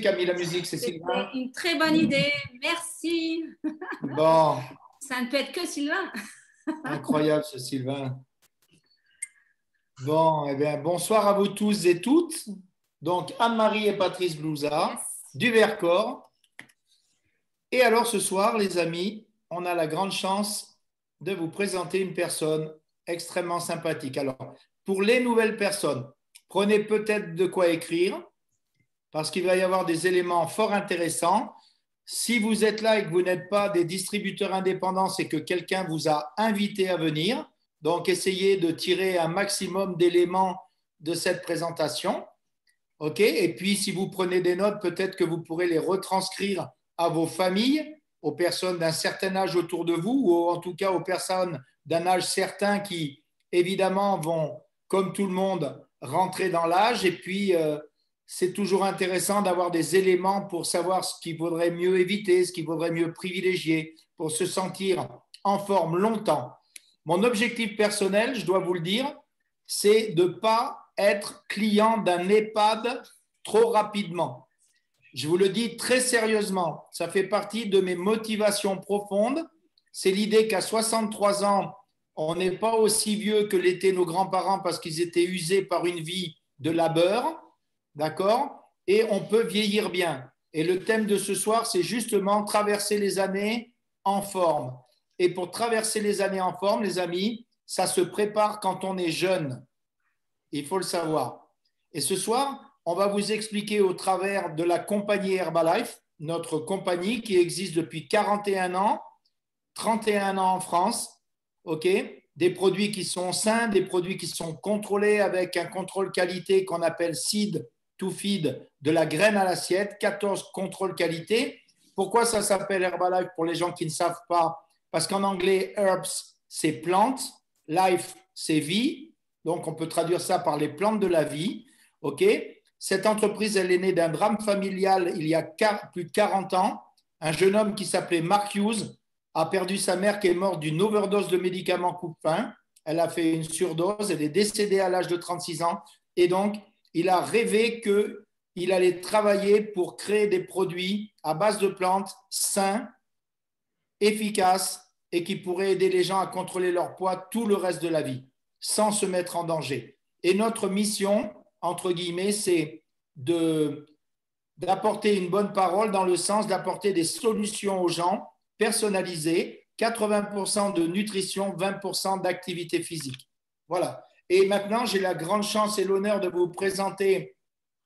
Qui a mis la musique, c'est C'était Sylvain. une très bonne idée. Merci. Bon, Ça ne peut être que Sylvain. incroyable ce Sylvain. Bon, eh bien, bonsoir à vous tous et toutes. Donc, Anne-Marie et Patrice Blouza, du Vercors. Et alors, ce soir, les amis, on a la grande chance de vous présenter une personne extrêmement sympathique. Alors, pour les nouvelles personnes, prenez peut-être de quoi écrire, parce qu'il va y avoir des éléments fort intéressants. Si vous êtes là et que vous n'êtes pas des distributeurs indépendants, c'est que quelqu'un vous a invité à venir. Donc, essayez de tirer un maximum d'éléments de cette présentation. OK? Et puis, si vous prenez des notes, peut-être que vous pourrez les retranscrire à vos familles, aux personnes d'un certain âge autour de vous, ou en tout cas aux personnes d'un âge certain qui, évidemment, vont, comme tout le monde, rentrer dans l'âge. Et puis, c'est toujours intéressant d'avoir des éléments pour savoir ce qu'il vaudrait mieux éviter, ce qu'il vaudrait mieux privilégier pour se sentir en forme longtemps. Mon objectif personnel, je dois vous le dire, c'est de ne pas être client d'un EHPAD trop rapidement. Je vous le dis très sérieusement, ça fait partie de mes motivations profondes. C'est l'idée qu'à 63 ans, on n'est pas aussi vieux que l'étaient nos grands-parents parce qu'ils étaient usés par une vie de labeur. D'accord? Et on peut vieillir bien. Et le thème de ce soir, c'est justement traverser les années en forme. Et pour traverser les années en forme, les amis, ça se prépare quand on est jeune. Il faut le savoir. Et ce soir, on va vous expliquer au travers de la compagnie Herbalife, notre compagnie qui existe depuis 41 ans, 31 ans en France, OK? Des produits qui sont sains, des produits qui sont contrôlés avec un contrôle qualité qu'on appelle Seed to Feed, de la graine à l'assiette, 14 contrôles qualité. Pourquoi ça s'appelle Herbalife pour les gens qui ne savent pas? Parce qu'en anglais, herbs, c'est plantes, life, c'est vie. Donc, on peut traduire ça par les plantes de la vie. OK? Cette entreprise, elle est née d'un drame familial il y a plus de 40 ans. Un jeune homme qui s'appelait Mark Hughes a perdu sa mère qui est morte d'une overdose de médicaments coupe-faim. Elle a fait une surdose. Elle est décédée à l'âge de 36 ans. Et donc, il a rêvé qu'il allait travailler pour créer des produits à base de plantes sains, efficaces et qui pourraient aider les gens à contrôler leur poids tout le reste de la vie sans se mettre en danger. Et notre mission, entre guillemets, c'est d'apporter une bonne parole dans le sens d'apporter des solutions aux gens personnalisées, 80% de nutrition, 20% d'activité physique. Voilà. Et maintenant, j'ai la grande chance et l'honneur de vous présenter,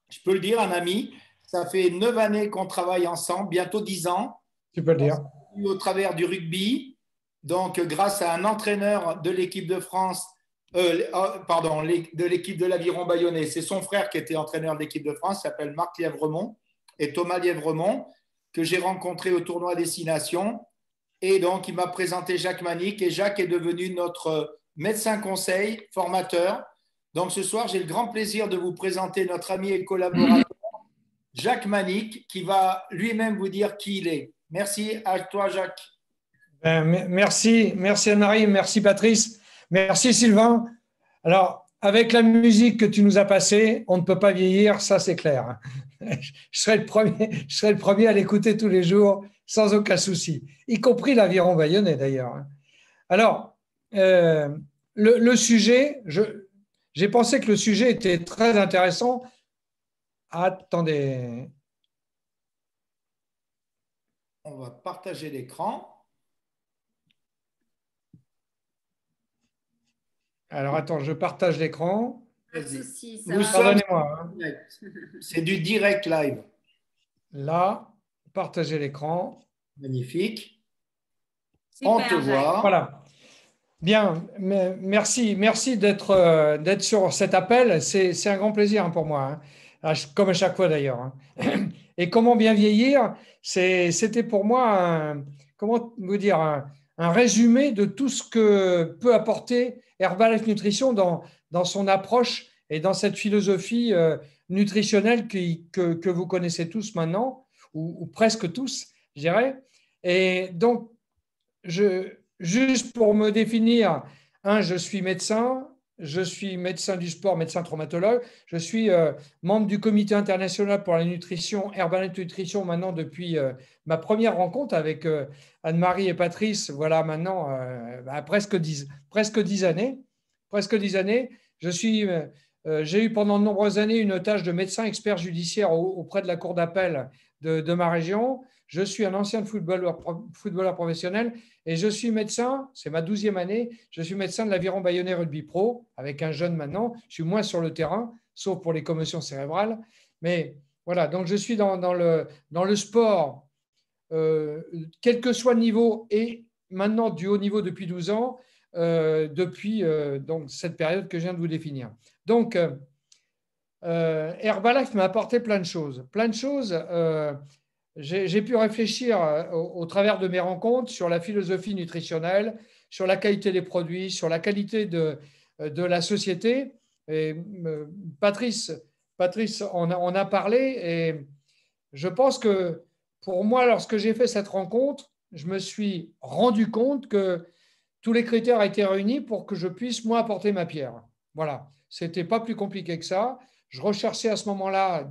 je peux le dire, un ami. Ça fait 9 années qu'on travaille ensemble, bientôt 10 ans. Tu peux le dire. Au travers du rugby, donc grâce à un entraîneur de l'équipe de France, de l'équipe de l'Aviron Bayonnais. C'est son frère qui était entraîneur de l'équipe de France, il s'appelle Marc Lièvremont et Thomas Lièvremont, que j'ai rencontré au tournoi Destination. Et donc, il m'a présenté Jacques Manic et Jacques est devenu notre médecin conseil, formateur. Donc, ce soir, j'ai le grand plaisir de vous présenter notre ami et collaborateur, Jacques Manic, qui va lui-même vous dire qui il est. Merci à toi, Jacques. Merci Anne-Marie, merci Patrice, merci Sylvain. Alors, avec la musique que tu nous as passée, on ne peut pas vieillir, ça c'est clair. Je serai le premier à l'écouter tous les jours sans aucun souci, y compris l'Aviron Bayonnais d'ailleurs. Alors, le sujet, j'ai pensé que le sujet était très intéressant. Attendez. On va partager l'écran. Alors, attends, je partage l'écran. Pardonnez-moi. C'est du direct live. Là, partager l'écran. Magnifique. Super, on te voit. Voilà. Bien, merci d'être sur cet appel. C'est un grand plaisir pour moi, comme à chaque fois d'ailleurs. Et comment bien vieillir, c'était pour moi comment vous dire, un résumé de tout ce que peut apporter Herbalife Nutrition dans son approche et dans cette philosophie nutritionnelle que vous connaissez tous maintenant, ou presque tous, je dirais. Et donc, juste pour me définir, je suis médecin, je suis médecin du sport, médecin traumatologue. Je suis membre du comité international pour la nutrition, Herbalife Nutrition, maintenant depuis ma première rencontre avec Anne-Marie et Patrice, voilà maintenant presque 10 années. Presque 10 années. J'ai eu pendant de nombreuses années une tâche de médecin expert judiciaire auprès de la cour d'appel de ma région. Je suis un ancien footballeur professionnel et je suis médecin, c'est ma 12e année, je suis médecin de l'Aviron Bayonnais Rugby Pro, avec un jeune maintenant. Je suis moins sur le terrain, sauf pour les commotions cérébrales. Mais voilà, donc je suis dans le sport, quel que soit le niveau, et maintenant du haut niveau depuis 12 ans, depuis donc cette période que je viens de vous définir. Donc, Herbalife m'a apporté plein de choses. Plein de choses. J'ai pu réfléchir au travers de mes rencontres sur la philosophie nutritionnelle, sur la qualité des produits, sur la qualité de la société. Et, Patrice en a parlé, et je pense que pour moi, lorsque j'ai fait cette rencontre, je me suis rendu compte que tous les critères étaient réunis pour que je puisse, moi, apporter ma pierre. Voilà, c'était pas plus compliqué que ça. Je recherchais à ce moment-là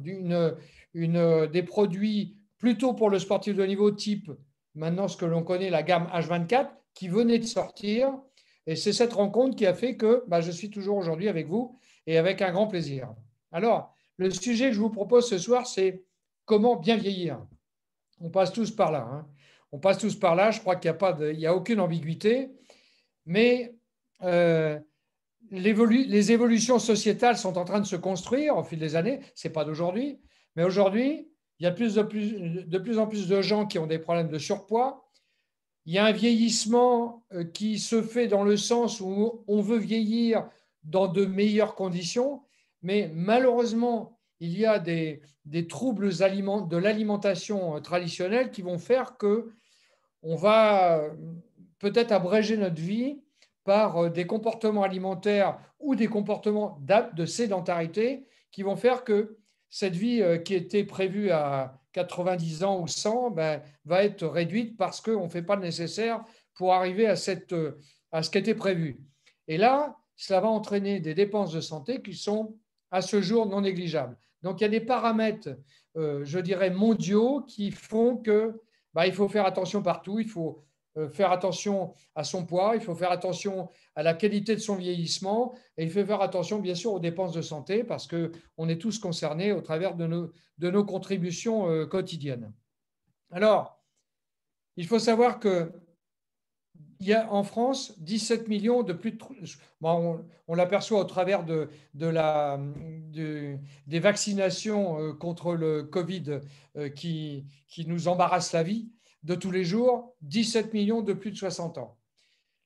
des produits plutôt pour le sportif de haut niveau, type maintenant ce que l'on connaît, la gamme H24, qui venait de sortir. Et c'est cette rencontre qui a fait que je suis toujours aujourd'hui avec vous et avec un grand plaisir. Alors, le sujet que je vous propose ce soir, c'est comment bien vieillir. On passe tous par là. Hein. On passe tous par là. Je crois qu'il n'y a aucune ambiguïté. Mais les évolutions sociétales sont en train de se construire au fil des années. Ce n'est pas d'aujourd'hui. Mais aujourd'hui, il y a de plus en plus de gens qui ont des problèmes de surpoids. Il y a un vieillissement qui se fait dans le sens où on veut vieillir dans de meilleures conditions. Mais malheureusement, il y a des troubles de l'alimentation traditionnelle qui vont faire qu'on va peut-être abréger notre vie par des comportements alimentaires ou des comportements de sédentarité qui vont faire que cette vie qui était prévue à 90 ans ou 100 va être réduite parce qu'on ne fait pas le nécessaire pour arriver à ce qui était prévu. Et là, cela va entraîner des dépenses de santé qui sont à ce jour non négligeables. Donc, il y a des paramètres, je dirais, mondiaux qui font que il faut faire attention partout. Il faut faire attention à son poids, il faut faire attention à la qualité de son vieillissement et il faut faire attention bien sûr aux dépenses de santé parce qu'on est tous concernés au travers de nos contributions quotidiennes. Alors, il faut savoir qu'il y a en France 17 millions de plus de... on l'aperçoit au travers des vaccinations contre le Covid qui nous embarrassent la vie de tous les jours, 17 millions de plus de 60 ans.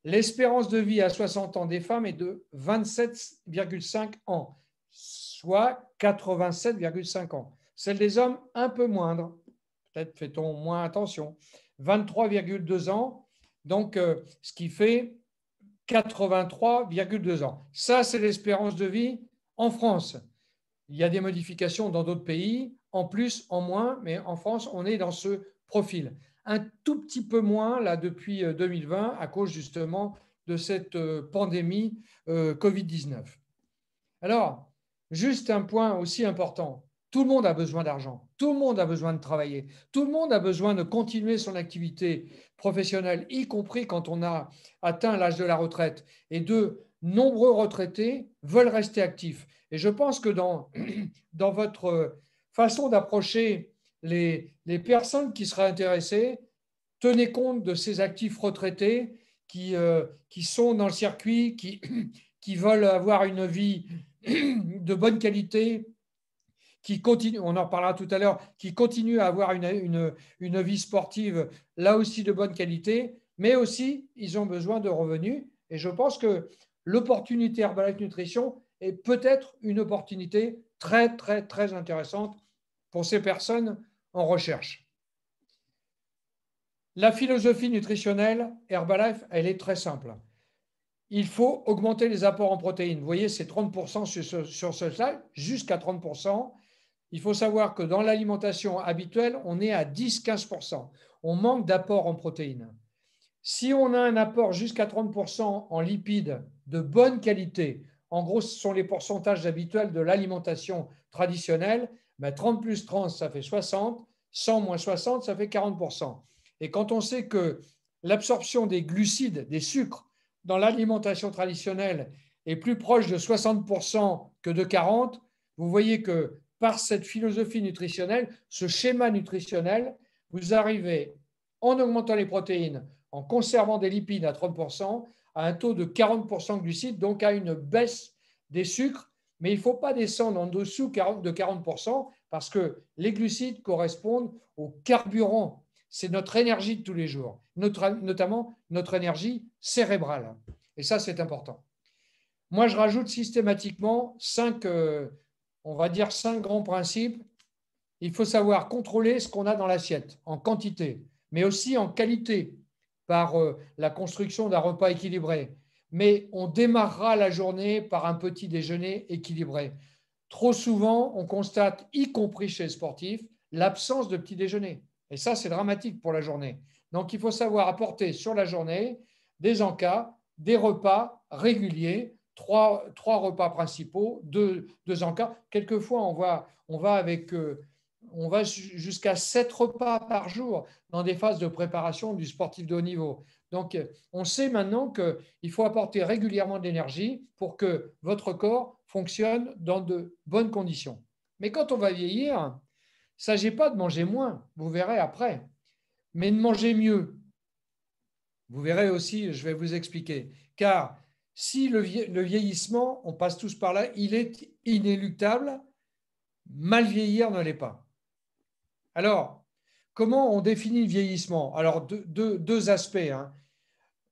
L'espérance de vie à 60 ans des femmes est de 27,5 ans, soit 87,5 ans. Celle des hommes, un peu moindre, peut-être fait-on moins attention, 23,2 ans, donc ce qui fait 83,2 ans. Ça, c'est l'espérance de vie en France. Il y a des modifications dans d'autres pays, en plus, en moins, mais en France, on est dans ce profil. Un tout petit peu moins là depuis 2020 à cause justement de cette pandémie Covid-19. Alors, juste un point aussi important. Tout le monde a besoin d'argent, tout le monde a besoin de travailler, tout le monde a besoin de continuer son activité professionnelle, y compris quand on a atteint l'âge de la retraite. Et de nombreux retraités veulent rester actifs. Et je pense que dans votre façon d'approcher les personnes qui seraient intéressées, tenez compte de ces actifs retraités qui sont dans le circuit, qui veulent avoir une vie de bonne qualité, qui continuent, on en reparlera tout à l'heure, qui continuent à avoir une vie sportive, là aussi de bonne qualité, mais aussi ils ont besoin de revenus. Et je pense que l'opportunité Herbalife Nutrition est peut-être une opportunité très, très, très intéressante pour ces personnes en recherche. La philosophie nutritionnelle Herbalife, elle est très simple. Il faut augmenter les apports en protéines. Vous voyez, c'est 30% sur ce slide, jusqu'à 30%. Il faut savoir que dans l'alimentation habituelle, on est à 10-15%. On manque d'apports en protéines. Si on a un apport jusqu'à 30% en lipides de bonne qualité, En gros, ce sont les pourcentages habituels de l'alimentation traditionnelle. Mais 30 plus 30, ça fait 60. 100 moins 60, ça fait 40%. Et quand on sait que l'absorption des glucides, des sucres, dans l'alimentation traditionnelle est plus proche de 60% que de 40%, vous voyez que par cette philosophie nutritionnelle, ce schéma nutritionnel, vous arrivez, en augmentant les protéines, en conservant des lipides à 30%, à un taux de 40% de glucides, donc à une baisse des sucres. Mais il ne faut pas descendre en dessous de 40% parce que les glucides correspondent au carburant. C'est notre énergie de tous les jours, notamment notre énergie cérébrale. Et ça, c'est important. Moi, je rajoute systématiquement on va dire 5 grands principes. Il faut savoir contrôler ce qu'on a dans l'assiette en quantité, mais aussi en qualité par la construction d'un repas équilibré. Mais on démarrera la journée par un petit déjeuner équilibré. Trop souvent, on constate, y compris chez les sportifs, l'absence de petit déjeuner. Et ça, c'est dramatique pour la journée. Donc, il faut savoir apporter sur la journée des encas, des repas réguliers, trois repas principaux, deux encas. Quelquefois, on va jusqu'à 7 repas par jour dans des phases de préparation du sportif de haut niveau. Donc, on sait maintenant qu'il faut apporter régulièrement de l'énergie pour que votre corps fonctionne dans de bonnes conditions. Mais quand on va vieillir, il ne s'agit pas de manger moins, vous verrez après, mais de manger mieux. Vous verrez aussi, je vais vous expliquer. Car si le vieillissement, on passe tous par là, il est inéluctable, mal vieillir ne l'est pas. Alors, comment on définit le vieillissement? Alors, deux aspects. Hein.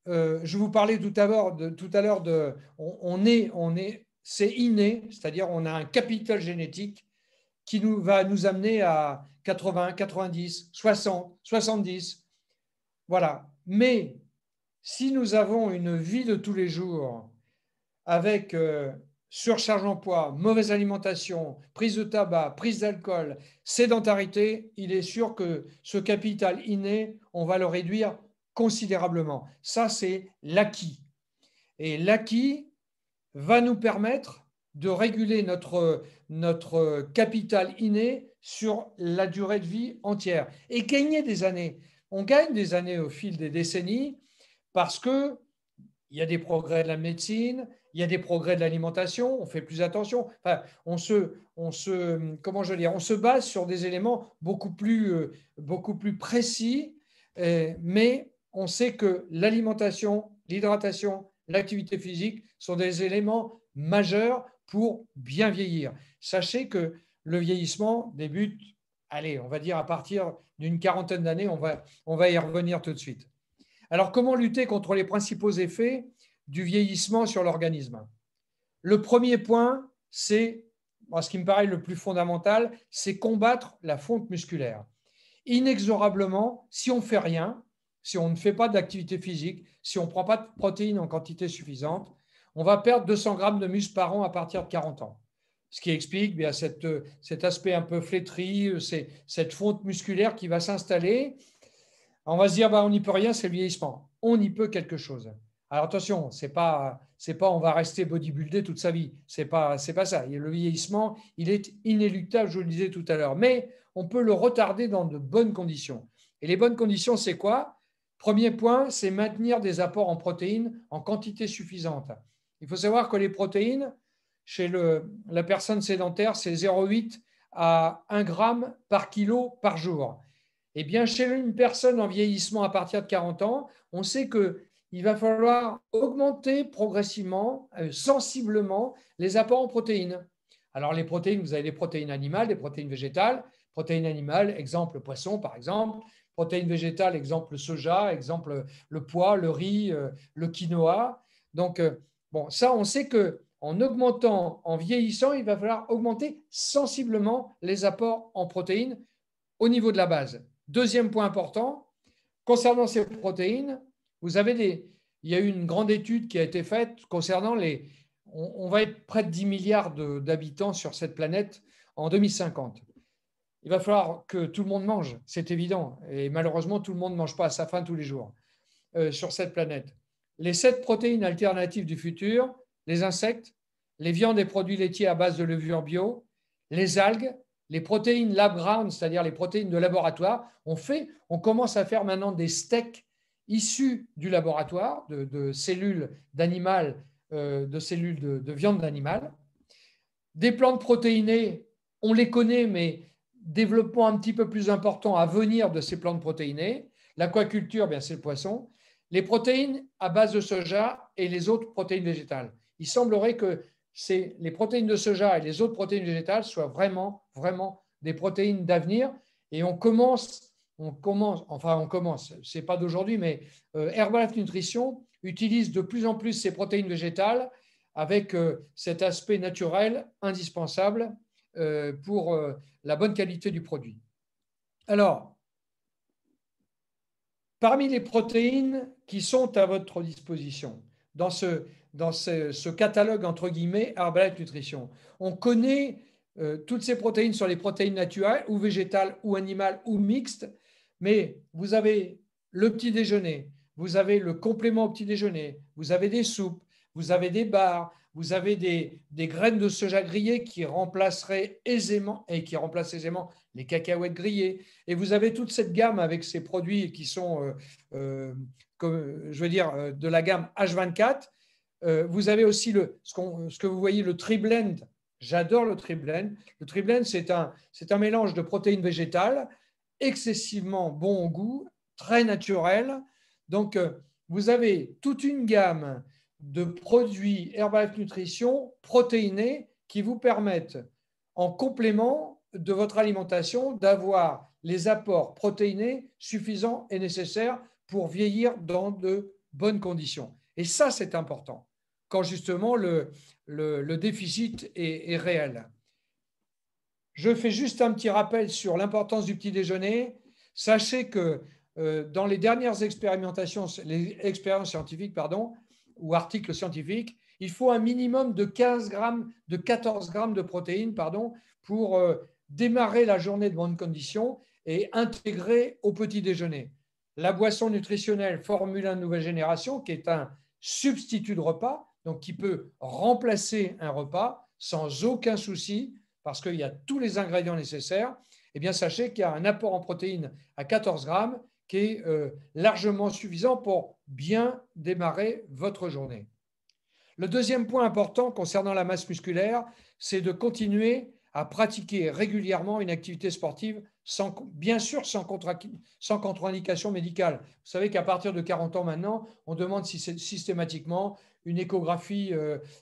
Je vous parlais tout à l'heure de c'est inné, c'est-à-dire on a un capital génétique qui va nous amener à 80, 90, 60, 70. Voilà. Mais si nous avons une vie de tous les jours avec surcharge en poids, mauvaise alimentation, prise de tabac, prise d'alcool, sédentarité, il est sûr que ce capital inné, on va le réduire considérablement. Ça, c'est l'acquis. Et l'acquis va nous permettre de réguler notre capital inné sur la durée de vie entière et gagner des années. On gagne des années au fil des décennies parce qu'il y a des progrès de la médecine, il y a des progrès de l'alimentation, on fait plus attention. Enfin, on se base sur des éléments beaucoup plus précis, mais on sait que l'alimentation, l'hydratation, l'activité physique sont des éléments majeurs pour bien vieillir. Sachez que le vieillissement débute, allez, on va dire à partir d'une quarantaine d'années, on va y revenir tout de suite. Alors, comment lutter contre les principaux effets du vieillissement sur l'organisme? Le premier point, c'est, ce qui me paraît le plus fondamental, c'est combattre la fonte musculaire. Inexorablement, si on ne fait rien, si on ne fait pas d'activité physique, si on ne prend pas de protéines en quantité suffisante, on va perdre 200 grammes de muscle par an à partir de 40 ans. Ce qui explique bien cet aspect un peu flétri, cette fonte musculaire qui va s'installer. On va se dire, on n'y peut rien, c'est le vieillissement. On y peut quelque chose. Alors attention, c'est pas on va rester bodybuildé toute sa vie. C'est pas ça. Le vieillissement, il est inéluctable, je vous le disais tout à l'heure. Mais on peut le retarder dans de bonnes conditions. Et les bonnes conditions, c'est quoi? Premier point, c'est maintenir des apports en protéines en quantité suffisante. Il faut savoir que les protéines, chez la personne sédentaire, c'est 0,8 à 1 gramme par kilo par jour. Eh bien, chez une personne en vieillissement à partir de 40 ans, on sait qu'il va falloir augmenter progressivement, sensiblement, les apports en protéines. Alors, les protéines, vous avez des protéines animales, des protéines végétales. Protéines animales, exemple poisson, par exemple. Protéines végétales, exemple soja, exemple le pois, le riz, le quinoa. Donc, ça, on sait qu'en augmentant, en vieillissant, il va falloir augmenter sensiblement les apports en protéines au niveau de la base. Deuxième point important, concernant ces protéines, il y a eu une grande étude qui a été faite concernant on va être près de 10 milliards d'habitants sur cette planète en 2050. Il va falloir que tout le monde mange, c'est évident. Et malheureusement, tout le monde ne mange pas à sa faim tous les jours sur cette planète. Les 7 protéines alternatives du futur, les insectes, les viandes et produits laitiers à base de levure bio, les algues, les protéines lab ground, c'est-à-dire les protéines de laboratoire. On commence à faire maintenant des steaks issus du laboratoire, de cellules d'animal, de cellules de viande d'animal. Des plantes protéinées, on les connaît, mais développement un petit peu plus important à venir de ces plantes protéinées. L'aquaculture, bien c'est le poisson. Les protéines à base de soja et les autres protéines végétales. Il semblerait que les protéines de soja et les autres protéines végétales soient vraiment, vraiment des protéines d'avenir. Et on commence, c'est pas d'aujourd'hui, mais Herbalife Nutrition utilise de plus en plus ces protéines végétales avec cet aspect naturel indispensable pour la bonne qualité du produit. Alors, parmi les protéines qui sont à votre disposition dans ce catalogue entre guillemets Herbalife Nutrition, on connaît toutes ces protéines sur les protéines naturelles ou végétales ou animales ou mixtes, mais vous avez le petit déjeuner, vous avez le complément au petit déjeuner, vous avez des soupes, vous avez des bars, vous avez des graines de soja grillées qui remplaceraient aisément et qui remplacent aisément les cacahuètes grillées. Et vous avez toute cette gamme avec ces produits qui sont, de la gamme H24. Vous avez aussi ce que vous voyez, le Tri-Blend. J'adore le Tri-Blend. Le Tri-Blend, c'est un mélange de protéines végétales excessivement bon au goût, très naturel. Donc, vous avez toute une gamme de produits Herbalife Nutrition protéinés qui vous permettent, en complément de votre alimentation, d'avoir les apports protéinés suffisants et nécessaires pour vieillir dans de bonnes conditions. Et ça, c'est important, quand justement le déficit est réel. Je fais juste un petit rappel sur l'importance du petit déjeuner. Sachez que dans les dernières expériences scientifiques, ou articles scientifiques, il faut un minimum de 14 grammes de protéines pour démarrer la journée de bonnes conditions et intégrer au petit déjeuner. La boisson nutritionnelle Formule 1 nouvelle génération, qui est un substitut de repas, donc qui peut remplacer un repas sans aucun souci, parce qu'il y a tous les ingrédients nécessaires, eh bien, sachez qu'il y a un apport en protéines à 14 grammes qui est largement suffisant pour bien démarrer votre journée. Le deuxième point important concernant la masse musculaire, c'est de continuer à pratiquer régulièrement une activité sportive, bien sûr sans contre-indication médicale. Vous savez qu'à partir de 40 ans maintenant, on demande systématiquement une échographie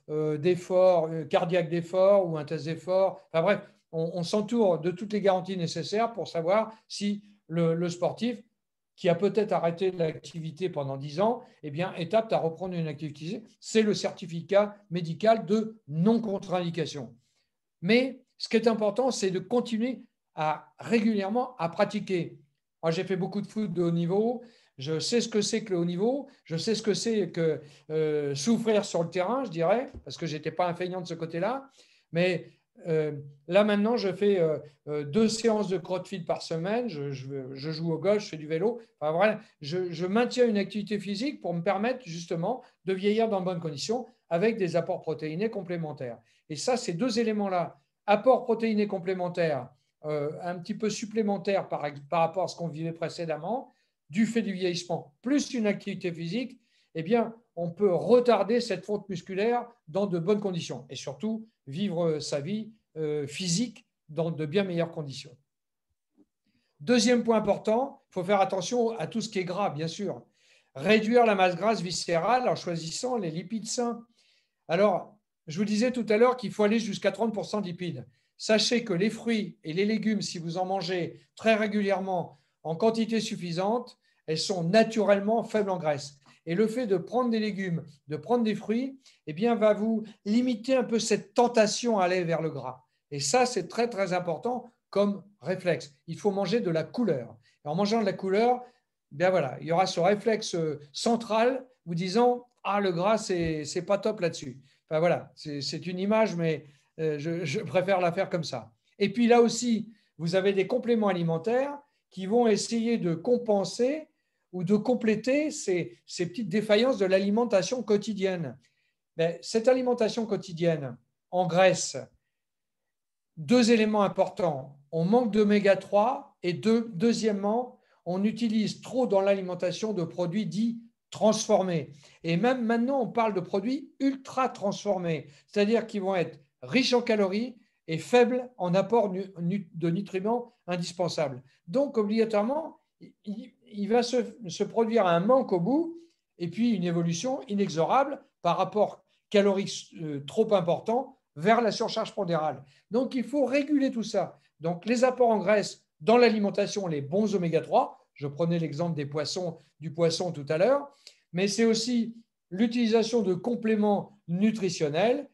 d'effort, cardiaque d'effort ou un test d'effort. Enfin bref, on s'entoure de toutes les garanties nécessaires pour savoir si le sportif qui a peut-être arrêté l'activité pendant 10 ans, eh bien, est apte à reprendre une activité. C'est le certificat médical de non-contre-indication. Mais ce qui est important, c'est de continuer régulièrement à pratiquer. Moi, j'ai fait beaucoup de foot de haut niveau. Je sais ce que c'est que le haut niveau. Je sais ce que c'est que souffrir sur le terrain, je dirais, parce que je n'étais pas un feignant de ce côté-là. Mais là, maintenant, je fais 2 séances de CrossFit par semaine. Je joue au golf, je fais du vélo. Enfin, voilà, je maintiens une activité physique pour me permettre justement de vieillir dans de bonnes conditions avec des apports protéinés complémentaires. Et ça, ces 2 éléments-là, apports protéinés complémentaires, un petit peu supplémentaires par rapport à ce qu'on vivait précédemment, du fait du vieillissement, plus une activité physique, eh bien, on peut retarder cette fonte musculaire dans de bonnes conditions et surtout vivre sa vie physique dans de bien meilleures conditions. Deuxième point important, il faut faire attention à tout ce qui est gras, bien sûr. Réduire la masse grasse viscérale en choisissant les lipides sains. Alors, je vous disais tout à l'heure qu'il faut aller jusqu'à 30% de lipides. Sachez que les fruits et les légumes, si vous en mangez très régulièrement en quantité suffisante, elles sont naturellement faibles en graisse. Et le fait de prendre des légumes, de prendre des fruits, eh bien, va vous limiter un peu cette tentation à aller vers le gras. Et ça, c'est très, très important comme réflexe. Il faut manger de la couleur. Et en mangeant de la couleur, bien voilà, il y aura ce réflexe central vous disant « Ah, le gras, c'est pas top là-dessus ». Enfin voilà, c'est une image, mais je préfère la faire comme ça. Et puis là aussi, vous avez des compléments alimentaires qui vont essayer de compenser ou de compléter ces petites défaillances de l'alimentation quotidienne. Mais cette alimentation quotidienne, en graisse, deux éléments importants. On manque d'oméga 3 et deuxièmement, on utilise trop dans l'alimentation de produits dits transformés. Et même maintenant, on parle de produits ultra transformés, c'est-à-dire qu'ils vont être riches en calories et faibles en apport de nutriments indispensables. Donc, obligatoirement, il va se produire un manque au bout et puis une évolution inexorable par rapport calorique trop important vers la surcharge pondérale. Donc, il faut réguler tout ça. Donc, les apports en graisse dans l'alimentation, les bons oméga 3, je prenais l'exemple du poisson tout à l'heure, mais c'est aussi l'utilisation de compléments nutritionnels.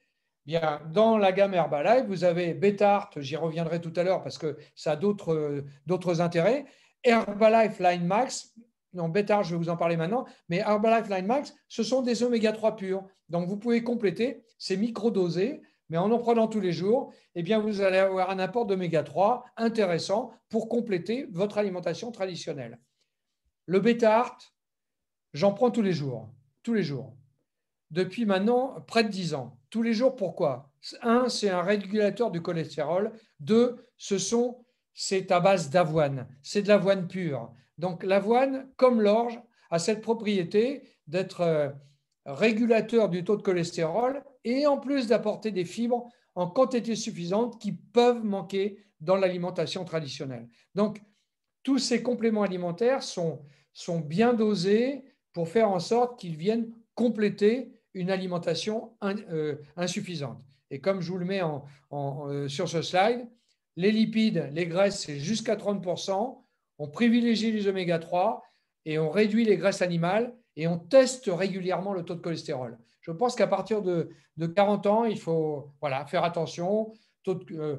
Bien, dans la gamme Herbalife, vous avez Betart, j'y reviendrai tout à l'heure parce que ça a d'autres intérêts. Herbalife Line Max, non, Betart, je vais vous en parler maintenant, mais Herbalife Line Max, ce sont des oméga 3 purs. Donc, vous pouvez compléter, c'est microdosé, mais en prenant tous les jours, eh bien, vous allez avoir un apport d'oméga 3 intéressant pour compléter votre alimentation traditionnelle. Le Betart, j'en prends tous les jours, depuis maintenant près de 10 ans. Tous les jours, pourquoi? Un, c'est un régulateur du cholestérol. Deux, c'est à base d'avoine. C'est de l'avoine pure. Donc l'avoine, comme l'orge, a cette propriété d'être régulateur du taux de cholestérol et en plus d'apporter des fibres en quantité suffisante qui peuvent manquer dans l'alimentation traditionnelle. Donc tous ces compléments alimentaires sont bien dosés pour faire en sorte qu'ils viennent compléter une alimentation insuffisante. Et comme je vous le mets sur ce slide, les lipides, les graisses, c'est jusqu'à 30%. On privilégie les oméga 3 et on réduit les graisses animales et on teste régulièrement le taux de cholestérol. Je pense qu'à partir de 40 ans, il faut faire attention. Il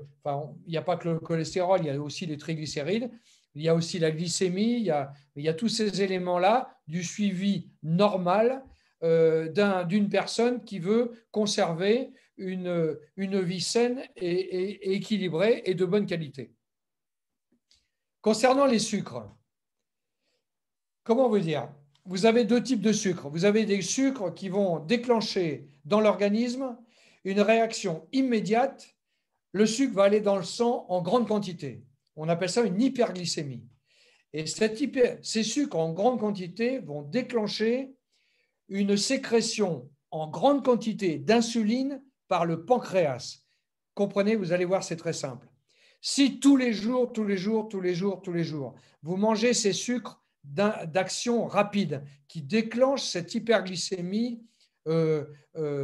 n'y a pas que le cholestérol, il y a aussi les triglycérides, il y a aussi la glycémie, il y a tous ces éléments-là du suivi normal d'une personne qui veut conserver une vie saine et équilibrée et de bonne qualité. Concernant les sucres, comment vous dire? Vous avez deux types de sucres. Vous avez des sucres qui vont déclencher dans l'organisme une réaction immédiate. Le sucre va aller dans le sang en grande quantité. On appelle ça une hyperglycémie. Et ces sucres en grande quantité vont déclencher une sécrétion en grande quantité d'insuline par le pancréas. Comprenez, vous allez voir, c'est très simple. Si tous les jours, vous mangez ces sucres d'action rapide qui déclenchent cette hyperglycémie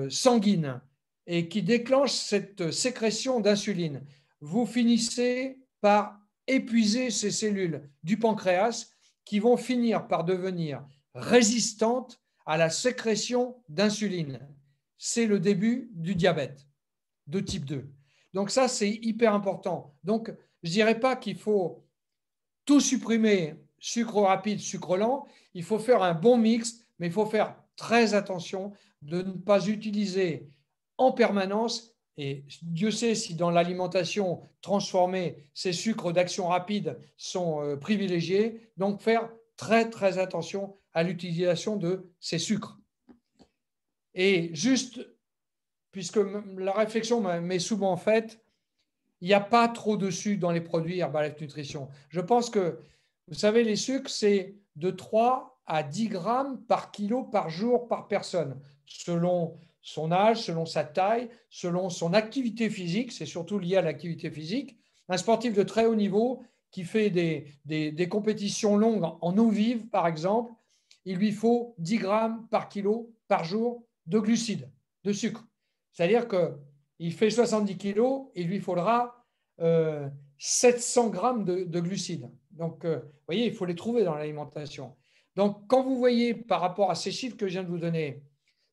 sanguine et qui déclenchent cette sécrétion d'insuline, vous finissez par épuiser ces cellules du pancréas qui vont finir par devenir résistantes à la sécrétion d'insuline. C'est le début du diabète de type 2. Donc ça, c'est hyper important. Donc, je ne dirais pas qu'il faut tout supprimer, sucre rapide, sucre lent. Il faut faire un bon mix, mais il faut faire très attention de ne pas utiliser en permanence, et Dieu sait si dans l'alimentation transformée, ces sucres d'action rapide sont privilégiés. Donc, faire très, très attention à l'utilisation de ces sucres. Et juste, puisque la réflexion m'est souvent faite, il n'y a pas trop de sucre dans les produits Herbalife Nutrition. Je pense que, vous savez, les sucres, c'est de 3 à 10 grammes par kilo par jour par personne, selon son âge, selon sa taille, selon son activité physique, c'est surtout lié à l'activité physique. Un sportif de très haut niveau qui fait des compétitions longues en eau vive, par exemple, il lui faut 10 grammes par kilo par jour de glucides, de sucre. C'est-à-dire qu'il fait 70 kilos, il lui faudra 700 grammes de glucides. Donc, vous voyez, il faut les trouver dans l'alimentation. Donc, quand vous voyez par rapport à ces chiffres que je viens de vous donner,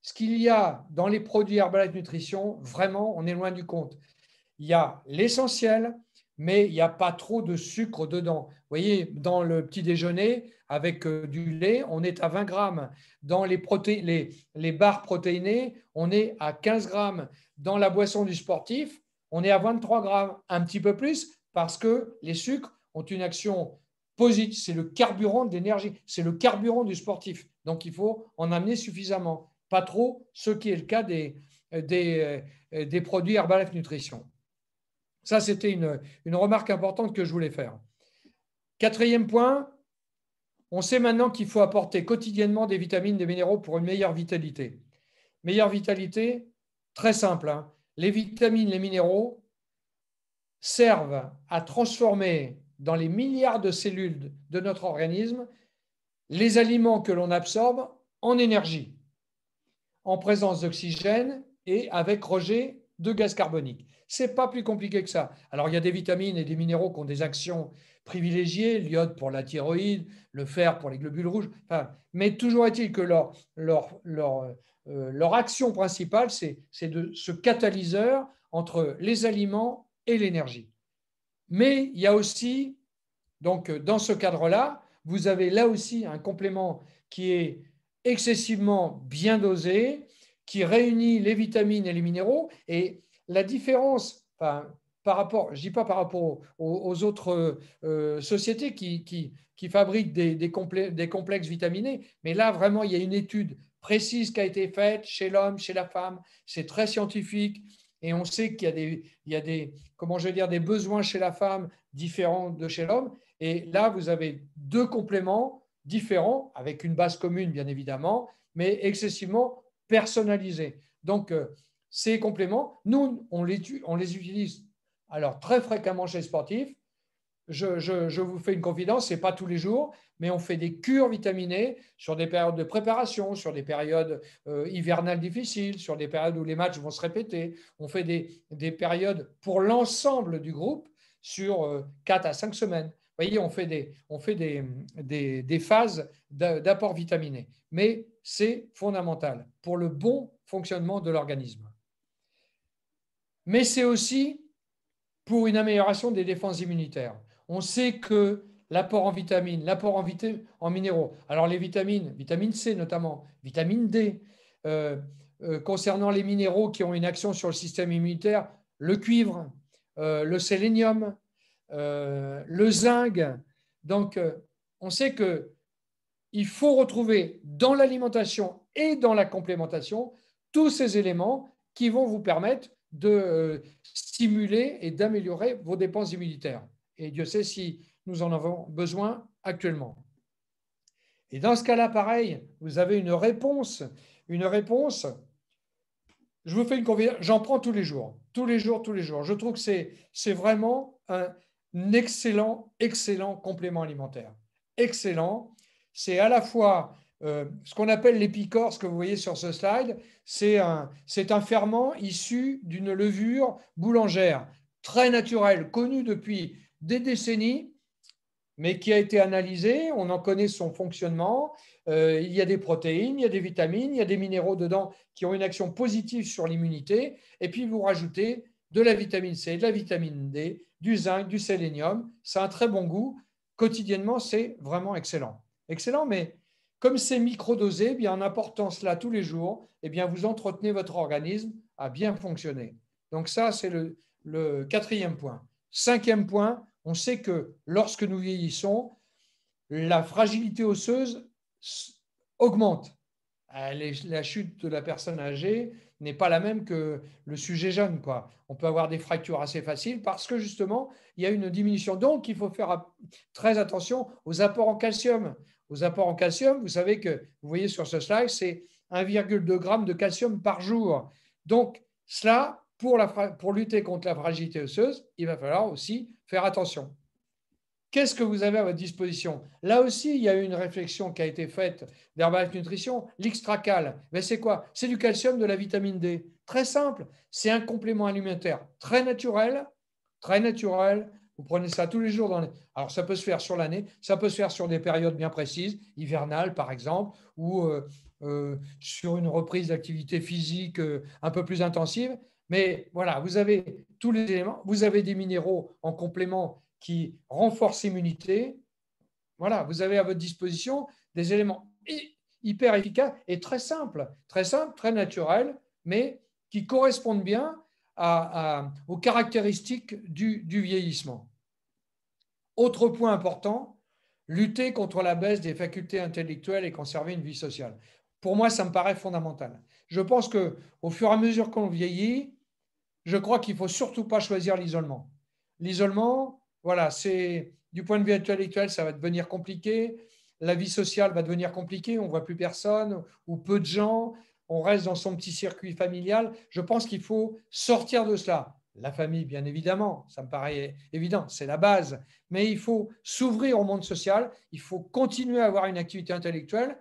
ce qu'il y a dans les produits Herbalife Nutrition, vraiment, on est loin du compte. Il y a l'essentiel, mais il n'y a pas trop de sucre dedans. Vous voyez, dans le petit déjeuner, avec du lait, on est à 20 grammes. Dans les barres protéinées, on est à 15 grammes. Dans la boisson du sportif, on est à 23 grammes, un petit peu plus, parce que les sucres ont une action positive. C'est le carburant de l'énergie, c'est le carburant du sportif. Donc, il faut en amener suffisamment. Pas trop, ce qui est le cas des des produits Herbalife Nutrition. Ça, c'était une remarque importante que je voulais faire. Quatrième point, on sait maintenant qu'il faut apporter quotidiennement des vitamines, des minéraux pour une meilleure vitalité. Meilleure vitalité, très simple, hein. Les vitamines, les minéraux servent à transformer dans les milliards de cellules de notre organisme les aliments que l'on absorbe en énergie, en présence d'oxygène et avec rejet de gaz carbonique. Ce n'est pas plus compliqué que ça. Alors, il y a des vitamines et des minéraux qui ont des actions privilégiées, l'iode pour la thyroïde, le fer pour les globules rouges, enfin, mais toujours est-il que leur action principale, c'est de ce catalyseur entre les aliments et l'énergie. Mais il y a aussi, donc dans ce cadre-là, vous avez là aussi un complément qui est excessivement bien dosé, qui réunit les vitamines et les minéraux. Et la différence, enfin, par rapport, je ne dis pas par rapport aux autres sociétés qui fabriquent des complexes vitaminés, mais là, vraiment, il y a une étude précise qui a été faite chez l'homme, chez la femme. C'est très scientifique. Et on sait qu'il y a des besoins chez la femme différents de chez l'homme. Et là, vous avez deux compléments différents, avec une base commune, bien évidemment, mais excessivement personnalisés. Donc, ces compléments, nous, on les utilise alors très fréquemment chez les sportifs. Je vous fais une confidence, ce n'est pas tous les jours, mais on fait des cures vitaminées sur des périodes de préparation, sur des périodes hivernales difficiles, sur des périodes où les matchs vont se répéter. On fait des périodes pour l'ensemble du groupe sur 4 à 5 semaines. Vous voyez, on fait des phases d'apport vitaminé. Mais c'est fondamental pour le bon fonctionnement de l'organisme. Mais c'est aussi pour une amélioration des défenses immunitaires. On sait que l'apport en vitamines, l'apport en minéraux, alors les vitamines, vitamine C notamment, vitamine D, concernant les minéraux qui ont une action sur le système immunitaire, le cuivre, le sélénium, le zinc. Donc, on sait qu'il faut retrouver dans l'alimentation et dans la complémentation tous ces éléments qui vont vous permettre de stimuler et d'améliorer vos dépenses immunitaires. Et Dieu sait si nous en avons besoin actuellement. Et dans ce cas-là, pareil, vous avez une réponse. Je vous fais une confidence, j'en prends tous les jours. Je trouve que c'est vraiment un excellent complément alimentaire. Excellent. C'est à la fois ce qu'on appelle l'épicor, ce que vous voyez sur ce slide, c'est un ferment issu d'une levure boulangère très naturelle, connue depuis des décennies, mais qui a été analysé, on en connaît son fonctionnement. Il y a des protéines, il y a des vitamines, il y a des minéraux dedans qui ont une action positive sur l'immunité. Et puis, vous rajoutez de la vitamine C, de la vitamine D, du zinc, du sélénium. Ça a un très bon goût. Quotidiennement, c'est vraiment excellent. Excellent, mais comme c'est microdosé, bien, en apportant cela tous les jours, eh bien, vous entretenez votre organisme à bien fonctionner. Donc ça, c'est le quatrième point. Cinquième point, on sait que lorsque nous vieillissons, la fragilité osseuse augmente. La chute de la personne âgée n'est pas la même que le sujet jeune, quoi. On peut avoir des fractures assez faciles parce que justement, il y a une diminution. Donc, il faut faire très attention aux apports en calcium. Aux apports en calcium, vous savez que, vous voyez sur ce slide, c'est 1,2 g de calcium par jour. Donc, cela, pour lutter contre la fragilité osseuse, il va falloir aussi faire attention. Qu'est-ce que vous avez à votre disposition? Là aussi, il y a eu une réflexion qui a été faite d'Herbalife Nutrition. L'Xtracal, c'est quoi? C'est du calcium, de la vitamine D. Très simple. C'est un complément alimentaire très naturel. Très naturel. Vous prenez ça tous les jours. Alors, ça peut se faire sur l'année. Ça peut se faire sur des périodes bien précises, hivernales par exemple, ou sur une reprise d'activité physique un peu plus intensive. Mais voilà, vous avez tous les éléments. Vous avez des minéraux en complément qui renforce l'immunité. Voilà, vous avez à votre disposition des éléments hyper efficaces et très simples, très naturels, mais qui correspondent bien aux caractéristiques du vieillissement. Autre point important, lutter contre la baisse des facultés intellectuelles et conserver une vie sociale. pour moi, ça me paraît fondamental. Je pense qu'au fur et à mesure qu'on vieillit, je crois qu'il ne faut surtout pas choisir l'isolement. L'isolement, voilà, c'est du point de vue intellectuel, ça va devenir compliqué. La vie sociale va devenir compliquée. On ne voit plus personne ou peu de gens. On reste dans son petit circuit familial. Je pense qu'il faut sortir de cela. La famille, bien évidemment, ça me paraît évident, c'est la base. Mais il faut s'ouvrir au monde social. Il faut continuer à avoir une activité intellectuelle.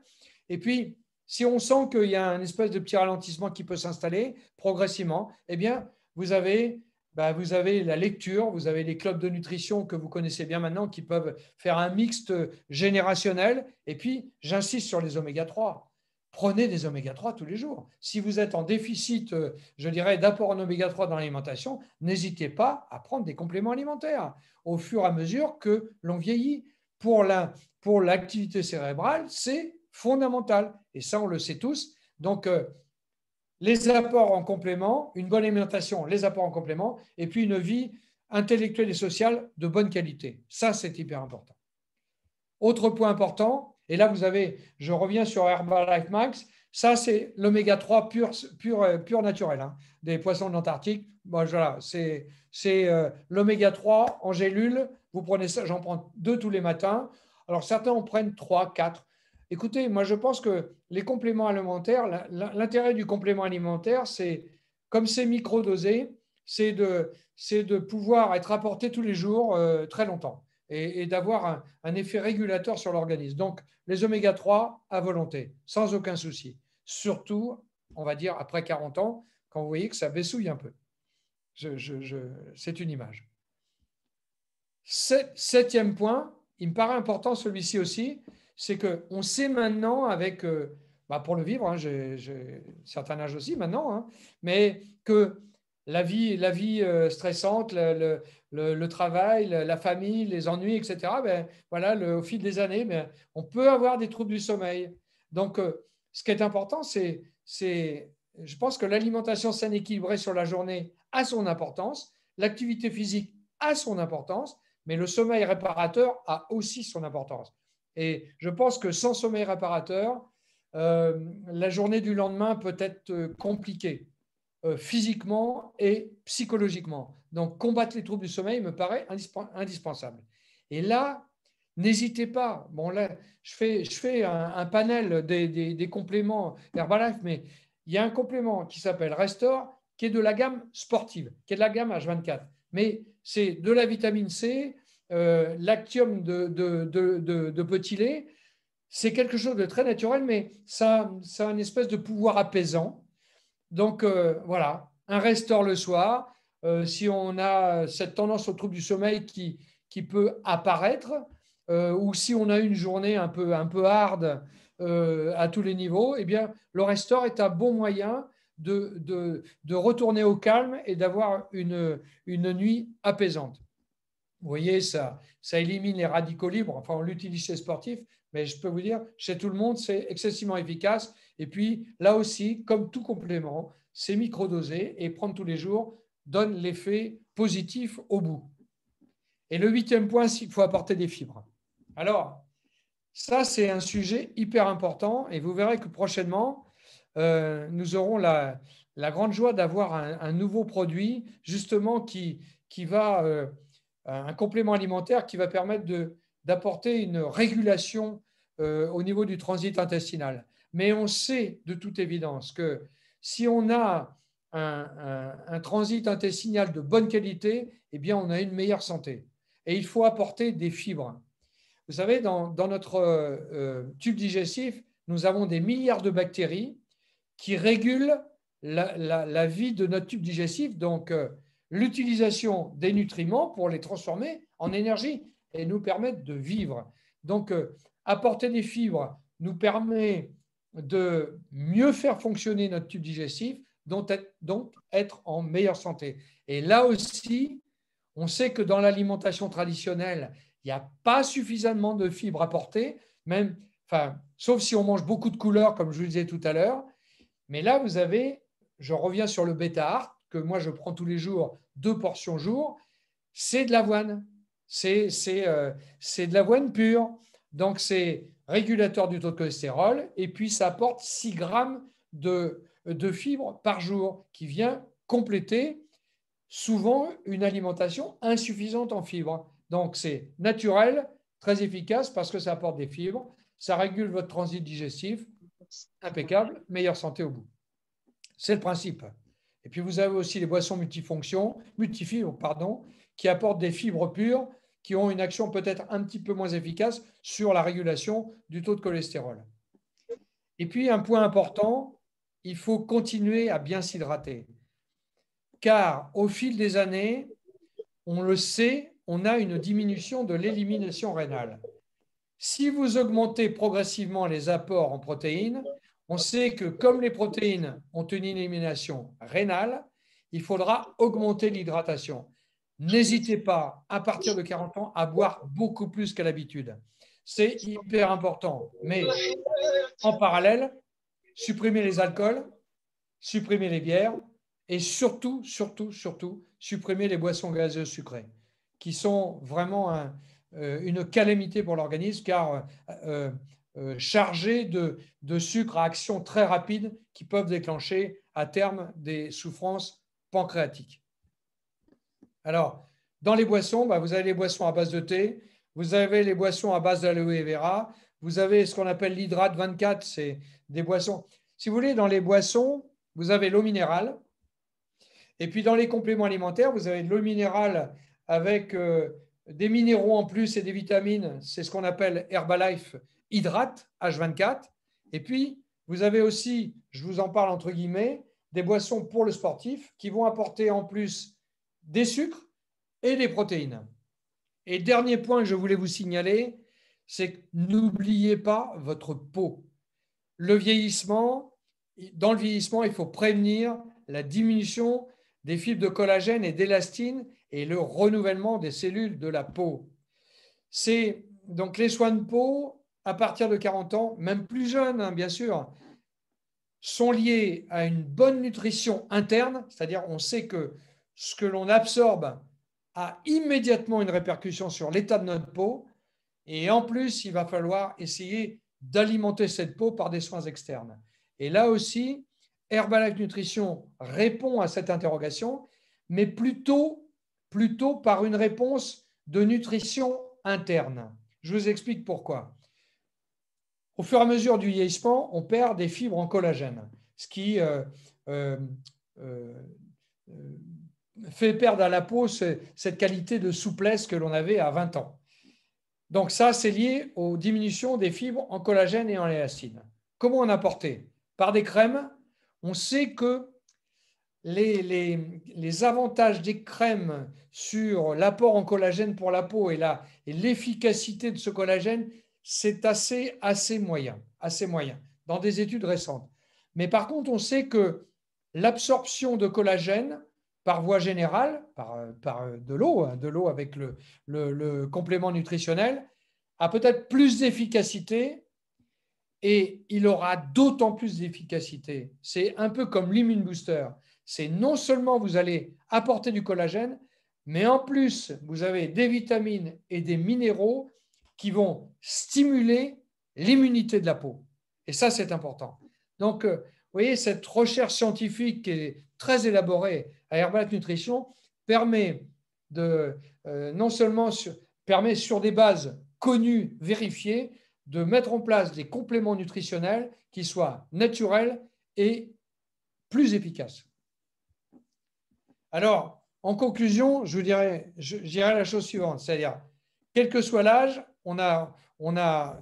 Et puis, si on sent qu'il y a un espèce de petit ralentissement qui peut s'installer progressivement, eh bien, vous avez la lecture, vous avez les clubs de nutrition que vous connaissez bien maintenant qui peuvent faire un mixte générationnel. Et puis, j'insiste sur les oméga 3. Prenez des oméga 3 tous les jours. Si vous êtes en déficit, je dirais, d'apport en oméga 3 dans l'alimentation, n'hésitez pas à prendre des compléments alimentaires au fur et à mesure que l'on vieillit. Pour l'activité cérébrale, c'est fondamental. Et ça, on le sait tous. Donc, les apports en complément, une bonne alimentation, les apports en complément, et puis une vie intellectuelle et sociale de bonne qualité. Ça, c'est hyper important. Autre point important, et là, je reviens sur Herbalife Max, ça, c'est l'oméga 3 pur naturel, hein, des poissons de l'Antarctique. Bon, voilà, c'est l'oméga 3 en gélule. Vous prenez ça, j'en prends 2 tous les matins. Alors, certains en prennent 3, 4. Écoutez, moi, je pense que les compléments alimentaires, l'intérêt du complément alimentaire, c'est, comme c'est microdosé, c'est de pouvoir être apporté tous les jours très longtemps et d'avoir un effet régulateur sur l'organisme. Donc, les oméga 3 à volonté, sans aucun souci. Surtout, on va dire, après 40 ans, quand vous voyez que ça baissouille un peu. C'est une image. Septième point, il me paraît important celui-ci aussi, c'est qu'on sait maintenant avec, pour le vivre, hein, j'ai certain âge aussi maintenant, hein, mais que la vie stressante, le travail, la famille, les ennuis, etc., voilà, au fil des années, on peut avoir des troubles du sommeil. Donc, ce qui est important, je pense que l'alimentation saine équilibrée sur la journée a son importance, l'activité physique a son importance, mais le sommeil réparateur a aussi son importance. Et je pense que sans sommeil réparateur, la journée du lendemain peut être compliquée, physiquement et psychologiquement. Donc, combattre les troubles du sommeil me paraît indispensable. Et là, n'hésitez pas. Bon, là, je fais un panel des compléments Herbalife, mais il y a un complément qui s'appelle Restore, qui est de la gamme sportive, qui est de la gamme H24. Mais c'est de la vitamine C, l'actium de petit lait. C'est quelque chose de très naturel, mais ça a une espèce de pouvoir apaisant. Donc, voilà, un Restore le soir. Si on a cette tendance au trouble du sommeil qui peut apparaître, ou si on a une journée un peu hard à tous les niveaux, eh bien, le Restore est un bon moyen de retourner au calme et d'avoir une nuit apaisante. Vous voyez, ça élimine les radicaux libres. Enfin, on l'utilise chez les sportifs, mais je peux vous dire, chez tout le monde, c'est excessivement efficace. Et puis, là aussi, comme tout complément, c'est microdosé et prendre tous les jours donne l'effet positif au bout. Et le 8e point, il faut apporter des fibres. Alors, ça, c'est un sujet hyper important et vous verrez que prochainement, nous aurons la grande joie d'avoir un nouveau produit, justement, qui va, un complément alimentaire qui va permettre d'apporter une régulation au niveau du transit intestinal. Mais on sait de toute évidence que si on a un transit intestinal de bonne qualité, eh bien, on a une meilleure santé. Et il faut apporter des fibres. Vous savez, dans notre tube digestif, nous avons des milliards de bactéries qui régulent la vie de notre tube digestif, donc l'utilisation des nutriments pour les transformer en énergie et nous permettre de vivre. Donc, apporter des fibres nous permet de mieux faire fonctionner notre tube digestif, donc être en meilleure santé. Et là aussi, on sait que dans l'alimentation traditionnelle, il n'y a pas suffisamment de fibres apportées, sauf si on mange beaucoup de couleurs, comme je vous disais tout à l'heure. Mais là, je reviens sur le bêta-art, que moi je prends tous les jours 2 portions jour, c'est de l'avoine. C'est de l'avoine pure. Donc, c'est régulateur du taux de cholestérol, et puis ça apporte 6 grammes de fibres par jour, qui vient compléter souvent une alimentation insuffisante en fibres. Donc, c'est naturel, très efficace parce que ça apporte des fibres, ça régule votre transit digestif, impeccable, meilleure santé au bout. C'est le principe. Et puis, vous avez aussi les boissons multifibres, qui apportent des fibres pures, qui ont une action peut-être un petit peu moins efficace sur la régulation du taux de cholestérol. Et puis, un point important, il faut continuer à bien s'hydrater. Car au fil des années, on le sait, on a une diminution de l'élimination rénale. Si vous augmentez progressivement les apports en protéines, on sait que comme les protéines ont une élimination rénale, il faudra augmenter l'hydratation. N'hésitez pas, à partir de 40 ans, à boire beaucoup plus qu'à l'habitude. C'est hyper important. Mais en parallèle, supprimez les alcools, supprimez les bières et surtout, supprimez les boissons gazeuses sucrées, qui sont vraiment une calamité pour l'organisme, car chargées de sucre à action très rapide qui peuvent déclencher à terme des souffrances pancréatiques. Alors, dans les boissons, vous avez les boissons à base de thé, vous avez les boissons à base d'aloe vera, vous avez ce qu'on appelle l'hydrate 24, c'est des boissons. Si vous voulez, dans les boissons, vous avez l'eau minérale. Et puis, dans les compléments alimentaires, vous avez de l'eau minérale avec des minéraux en plus et des vitamines. C'est ce qu'on appelle Herbalife Hydrate H24. Et puis, vous avez aussi, je vous en parle entre guillemets, des boissons pour le sportif qui vont apporter en plus des sucres et des protéines. Et dernier point que je voulais vous signaler, c'est que n'oubliez pas votre peau. Le vieillissement, dans le vieillissement, il faut prévenir la diminution des fibres de collagène et d'élastine et le renouvellement des cellules de la peau. C'est donc les soins de peau à partir de 40 ans, même plus jeunes, bien sûr, sont liés à une bonne nutrition interne, c'est-à-dire on sait que ce que l'on absorbe a immédiatement une répercussion sur l'état de notre peau, et en plus, il va falloir essayer d'alimenter cette peau par des soins externes. Et là aussi, Herbalife Nutrition répond à cette interrogation, mais plutôt par une réponse de nutrition interne. Je vous explique pourquoi. Au fur et à mesure du vieillissement, on perd des fibres en collagène, ce qui fait perdre à la peau cette qualité de souplesse que l'on avait à 20 ans. Donc ça, c'est lié aux diminutions des fibres en collagène et en élastine. Comment en apporter? Par des crèmes. On sait que les avantages des crèmes sur l'apport en collagène pour la peau et l'efficacité de ce collagène, c'est assez moyen dans des études récentes. Mais par contre, on sait que l'absorption de collagène par voie générale, par de l'eau avec le complément nutritionnel, a peut-être plus d'efficacité, et il aura d'autant plus d'efficacité. C'est un peu comme l'Immune Booster. C'est non seulement vous allez apporter du collagène, mais en plus, vous avez des vitamines et des minéraux qui vont stimuler l'immunité de la peau. Et ça, c'est important. Donc, vous voyez, cette recherche scientifique qui est très élaborée à Herbalife Nutrition permet non seulement permet sur des bases connues, vérifiées, de mettre en place des compléments nutritionnels qui soient naturels et plus efficaces. Alors, en conclusion, je dirais la chose suivante, c'est-à-dire, quel que soit l'âge, on a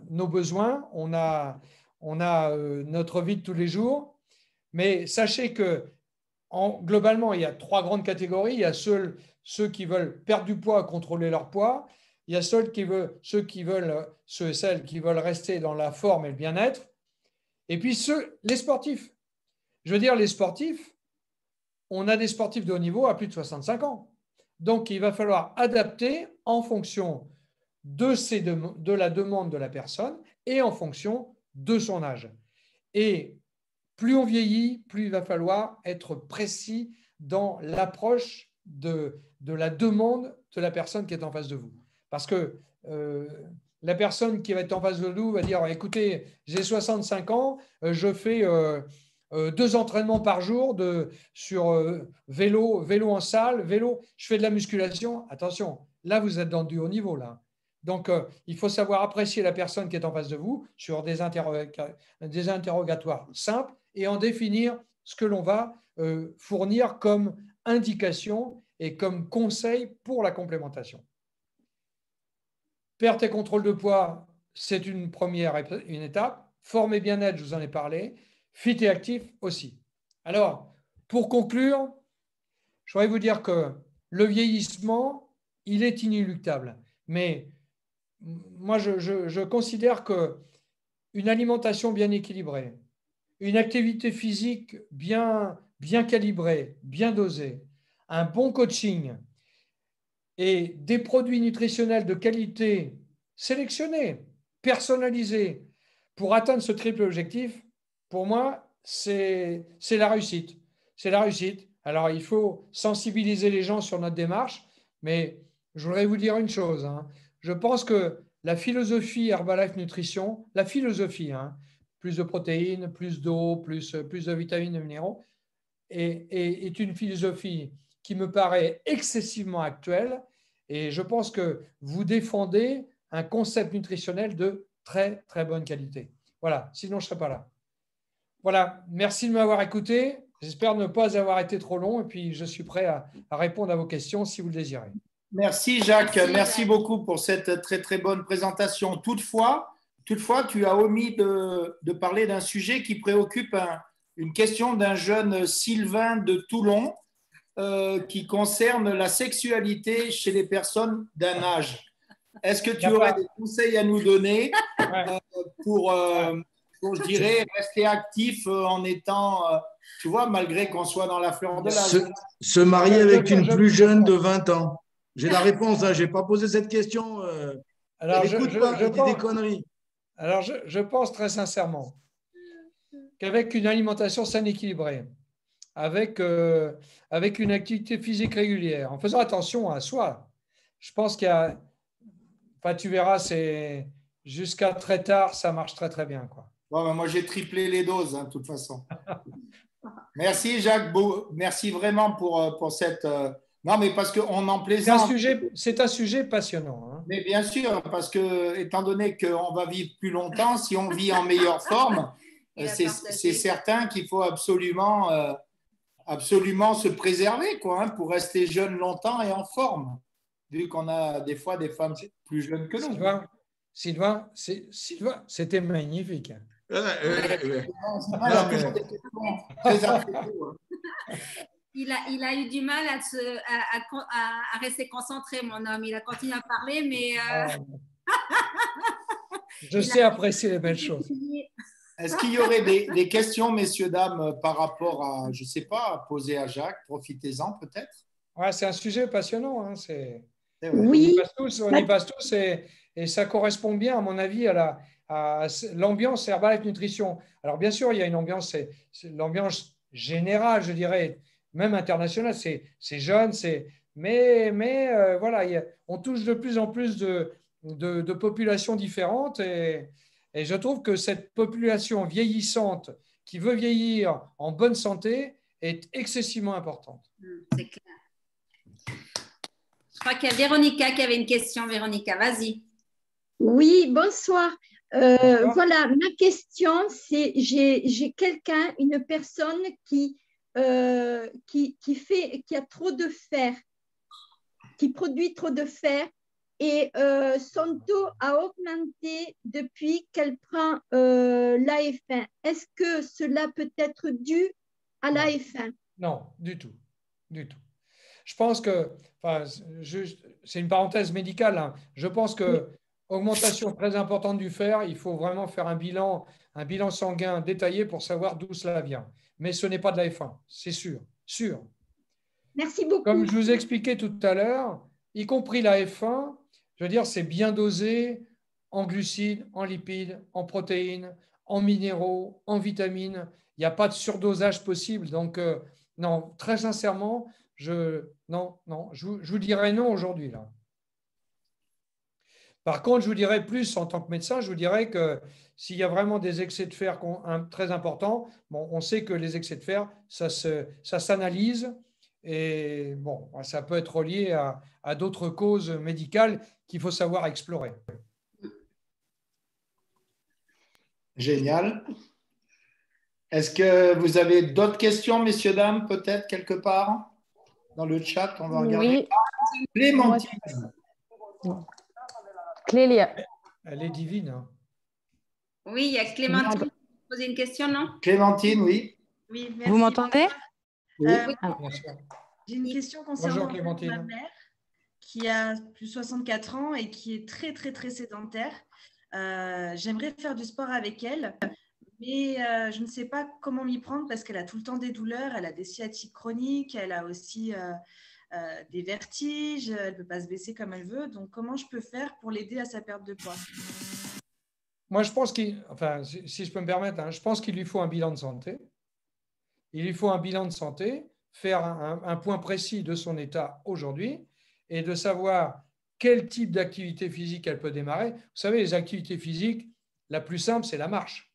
nos besoins, on a notre vie de tous les jours, mais sachez que globalement, il y a 3 grandes catégories. Il y a ceux qui veulent perdre du poids, contrôler leur poids. Il y a celles qui veulent rester dans la forme et le bien-être. Et puis les sportifs. Je veux dire, les sportifs, on a des sportifs de haut niveau à plus de 65 ans. Donc, il va falloir adapter en fonction de la demande de la personne et en fonction de son âge. Et plus on vieillit, plus il va falloir être précis dans l'approche de la demande de la personne qui est en face de vous. Parce que la personne qui va être en face de nous va dire, écoutez, j'ai 65 ans, je fais 2 entraînements par jour sur vélo en salle, vélo, je fais de la musculation. Attention, là, vous êtes dans du haut niveau, là. Donc, il faut savoir apprécier la personne qui est en face de vous sur des interrogatoires simples et en définir ce que l'on va fournir comme indication et comme conseil pour la complémentation. Perte et contrôle de poids, c'est une étape. Forme et bien-être, je vous en ai parlé. Fit et actif aussi. Alors, pour conclure, je voudrais vous dire que le vieillissement, il est inéluctable. Mais moi, je considère qu'une alimentation bien équilibrée, une activité physique bien calibrée, bien dosée, un bon coaching et des produits nutritionnels de qualité sélectionnés, personnalisés pour atteindre ce triple objectif, pour moi, c'est la réussite. C'est la réussite. Alors, il faut sensibiliser les gens sur notre démarche, mais je voudrais vous dire une chose. Je pense que la philosophie Herbalife Nutrition, la philosophie, plus de protéines, plus d'eau, plus de vitamines et minéraux, est une philosophie qui me paraît excessivement actuelle et je pense que vous défendez un concept nutritionnel de très, très bonne qualité. Voilà, sinon je ne serais pas là. Voilà, merci de m'avoir écouté. J'espère ne pas avoir été trop long et puis je suis prêt à répondre à vos questions si vous le désirez. Merci Jacques, merci beaucoup pour cette très très bonne présentation. Toutefois, tu as omis de parler d'un sujet qui préoccupe une question d'un jeune Sylvain de Toulon qui concerne la sexualité chez les personnes d'un âge. Est-ce que tu aurais des conseils à nous donner pour, je dirais, rester actif en étant, tu vois, malgré qu'on soit dans la fleur de l'âge? Se marier avec une plus jeune de 20 ans. J'ai la réponse, je n'ai pas posé cette question. Alors, écoute pas, je dis des conneries. Alors, je pense très sincèrement qu'avec une alimentation saine et équilibrée, avec une activité physique régulière, en faisant attention à soi, je pense qu'il y a… Enfin, tu verras, c'est jusqu'à très tard, ça marche très, très bien, quoi. Bon, ben moi, j'ai triplé les doses, de toute façon. Merci, Jacques. Merci vraiment pour cette… Non, mais parce qu'on en plaisante. C'est un sujet passionnant. Mais bien sûr, parce que, étant donné qu'on va vivre plus longtemps, si on vit en meilleure forme, c'est certain qu'il faut absolument se préserver, quoi, pour rester jeune longtemps et en forme, vu qu'on a des fois des femmes plus jeunes que nous. Sylvain, c'était magnifique. Il a eu du mal à rester concentré, mon homme. Il a continué à parler, mais… Je sais apprécier les belles choses. Est-ce qu'il y aurait des questions, messieurs, dames, par rapport à, je ne sais pas, à poser à Jacques? Profitez-en peut-être. Ouais, c'est un sujet passionnant. Oui. On y passe tous et ça correspond bien, à mon avis, à l'ambiance Herbalife Nutrition. Alors, bien sûr, il y a une ambiance, c'est l'ambiance générale, je dirais, même internationale. C'est jeune, mais voilà, on touche de plus en plus de populations différentes et je trouve que cette population vieillissante qui veut vieillir en bonne santé est excessivement importante. C'est clair. Je crois qu'il y a Véronica qui avait une question. Véronica, vas-y. Oui, bonsoir. Voilà, ma question, c'est j'ai quelqu'un, une personne qui a trop de fer, qui produit trop de fer et son taux a augmenté depuis qu'elle prend l'AF1. Est-ce que cela peut être dû à l'AF1? Non, du tout. Je pense que, c'est une parenthèse médicale, je pense que augmentation très importante du fer, il faut vraiment faire un bilan sanguin détaillé pour savoir d'où cela vient. Mais ce n'est pas de la F1, c'est sûr. Merci beaucoup. Comme je vous ai expliqué tout à l'heure, y compris la F1, je veux dire, c'est bien dosé en glucides, en lipides, en protéines, en minéraux, en vitamines. Il n'y a pas de surdosage possible. Donc, non, très sincèrement, je vous dirais non aujourd'hui, là. Par contre, je vous dirais plus en tant que médecin, je vous dirais que s'il y a vraiment des excès de fer très importants, bon, on sait que les excès de fer, ça s'analyse et bon, ça peut être relié à d'autres causes médicales qu'il faut savoir explorer. Génial. Est-ce que vous avez d'autres questions, messieurs, dames, peut-être quelque part dans le chat? On va regarder. Oui. Clémentine. Clélia. Elle est divine. Hein. Oui, il y a Clémentine qui a posé une question, non? Clémentine, oui. Oui, merci. Vous m'entendez? Oui. J'ai une question concernant Bonjour, ma mère qui a plus de 64 ans et qui est très, très, très sédentaire. J'aimerais faire du sport avec elle, mais je ne sais pas comment m'y prendre parce qu'elle a tout le temps des douleurs, elle a des sciatiques chroniques, elle a aussi des vertiges, elle ne peut pas se baisser comme elle veut. Donc, comment je peux faire pour l'aider à sa perte de poids? Moi, je pense enfin, si je peux me permettre, hein, je pense qu'il lui faut un bilan de santé. Il lui faut un bilan de santé, faire un point précis de son état aujourd'hui et de savoir quel type d'activité physique elle peut démarrer. Vous savez, les activités physiques, la plus simple, c'est la marche.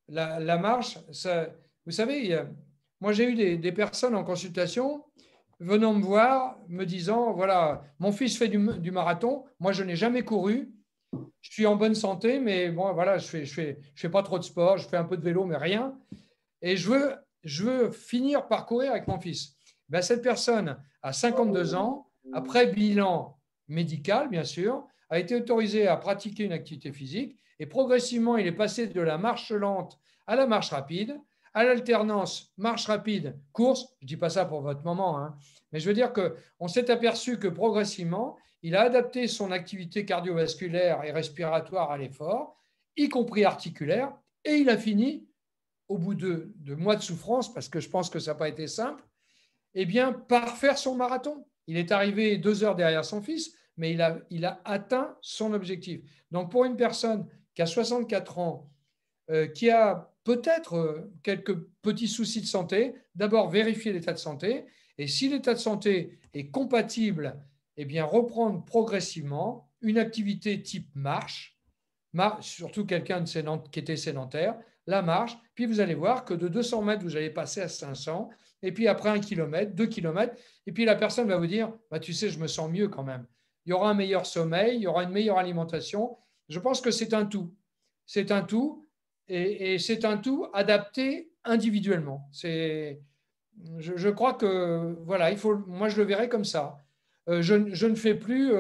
La marche, ça, vous savez, moi j'ai eu des personnes en consultation venant me voir, me disant, voilà, mon fils fait du marathon, moi je n'ai jamais couru, je suis en bonne santé, mais bon, voilà, je fais pas trop de sport, je fais un peu de vélo, mais rien. Et je veux finir par courir avec mon fils. Ben, cette personne a 52 ans, après bilan médical, bien sûr, a été autorisé à pratiquer une activité physique et progressivement, il est passé de la marche lente à la marche rapide, à l'alternance marche rapide, course. Je ne dis pas ça pour votre maman, hein, mais je veux dire qu'on s'est aperçu que progressivement, il a adapté son activité cardiovasculaire et respiratoire à l'effort, y compris articulaire, et il a fini, au bout de mois de souffrance, parce que je pense que ça n'a pas été simple, eh bien, par faire son marathon. Il est arrivé 2 heures derrière son fils, mais il a atteint son objectif. Donc, pour une personne qui a 64 ans, qui a peut-être quelques petits soucis de santé, d'abord vérifier l'état de santé. Et si l'état de santé est compatible, eh bien, reprendre progressivement une activité type marche, surtout quelqu'un qui était sédentaire, la marche, puis vous allez voir que de 200 mètres, vous allez passer à 500, et puis après 1 kilomètre, 2 kilomètres, et puis la personne va vous dire, bah, tu sais, je me sens mieux quand même. Il y aura un meilleur sommeil, il y aura une meilleure alimentation. Je pense que c'est un tout. C'est un tout, et c'est un tout adapté individuellement. Je crois que, voilà, moi je le verrai comme ça. Je ne fais plus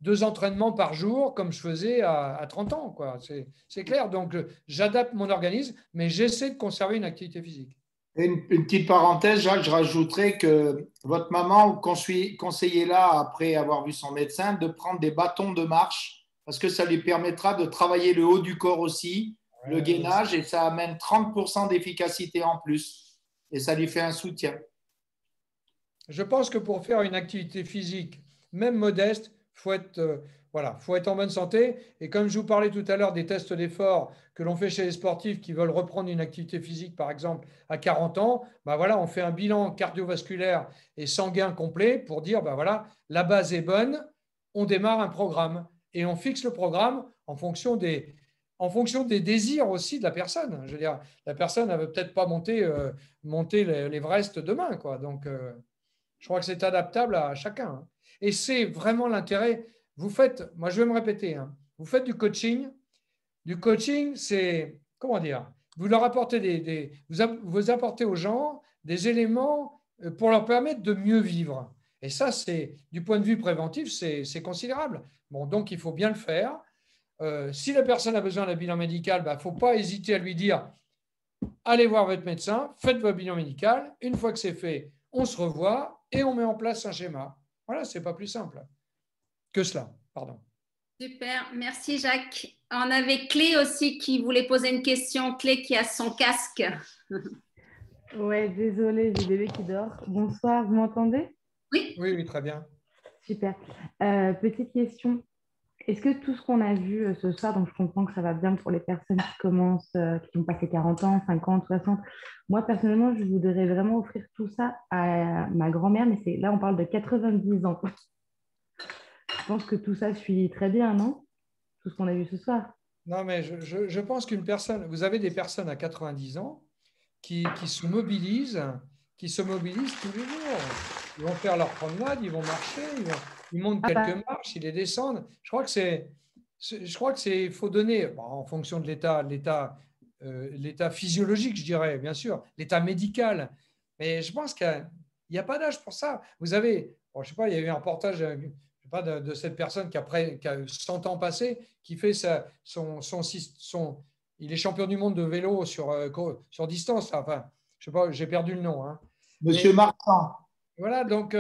2 entraînements par jour comme je faisais à 30 ans. C'est clair. Donc, j'adapte mon organisme, mais j'essaie de conserver une activité physique. Une petite parenthèse, Jacques, je rajouterais que votre maman conseillait là, après avoir vu son médecin, de prendre des bâtons de marche parce que ça lui permettra de travailler le haut du corps aussi, le gainage, et ça amène 30% d'efficacité en plus. Et ça lui fait un soutien. Je pense que pour faire une activité physique, même modeste, faut être en bonne santé. Et comme je vous parlais tout à l'heure des tests d'effort que l'on fait chez les sportifs qui veulent reprendre une activité physique, par exemple, à 40 ans, ben voilà, on fait un bilan cardiovasculaire et sanguin complet pour dire, ben voilà, la base est bonne, on démarre un programme. Et on fixe le programme en fonction des désirs aussi de la personne. Je veux dire, la personne ne veut peut-être pas monter l'Everest demain, quoi. Donc, je crois que c'est adaptable à chacun. Hein. Et c'est vraiment l'intérêt. Moi je vais me répéter, hein, vous faites du coaching. Du coaching, c'est, comment dire, vous leur apportez vous apportez aux gens des éléments pour leur permettre de mieux vivre. Et ça, c'est, du point de vue préventif, c'est considérable. Bon, donc il faut bien le faire. Si la personne a besoin d'un bilan médical, il ne faut pas hésiter à lui dire, allez voir votre médecin, faites votre bilan médical. Une fois que c'est fait, on se revoit et on met en place un schéma. Voilà, ce n'est pas plus simple que cela. Pardon. Super, merci Jacques. On avait Clé aussi qui voulait poser une question. Clé qui a son casque. Ouais, désolée, j'ai bébé qui dort. Bonsoir, vous m'entendez? Oui. Oui, très bien. Super. Petite question. Est-ce que tout ce qu'on a vu ce soir, donc je comprends que ça va bien pour les personnes qui commencent, qui ont passé 40 ans, 50, 60. Moi, personnellement, je voudrais vraiment offrir tout ça à ma grand-mère, mais là, on parle de 90 ans. je pense que tout ça suit très bien, non? Tout ce qu'on a vu ce soir. Non, mais je pense qu'une personne, vous avez des personnes à 90 ans qui se mobilisent tous les jours. Ils vont faire leur promenade, ils vont marcher, ils montent quelques marches, ils les descendent. Je crois que il faut donner, bon, en fonction de l'état physiologique, je dirais, bien sûr, l'état médical. Mais je pense qu'il n'y a pas d'âge pour ça. Vous avez, bon, je sais pas, il y a eu un reportage, je sais pas, de cette personne qui a 100 ans passé, qui fait il est champion du monde de vélo sur distance. Enfin, je sais pas, j'ai perdu le nom. Hein. Monsieur Marchand. Voilà, donc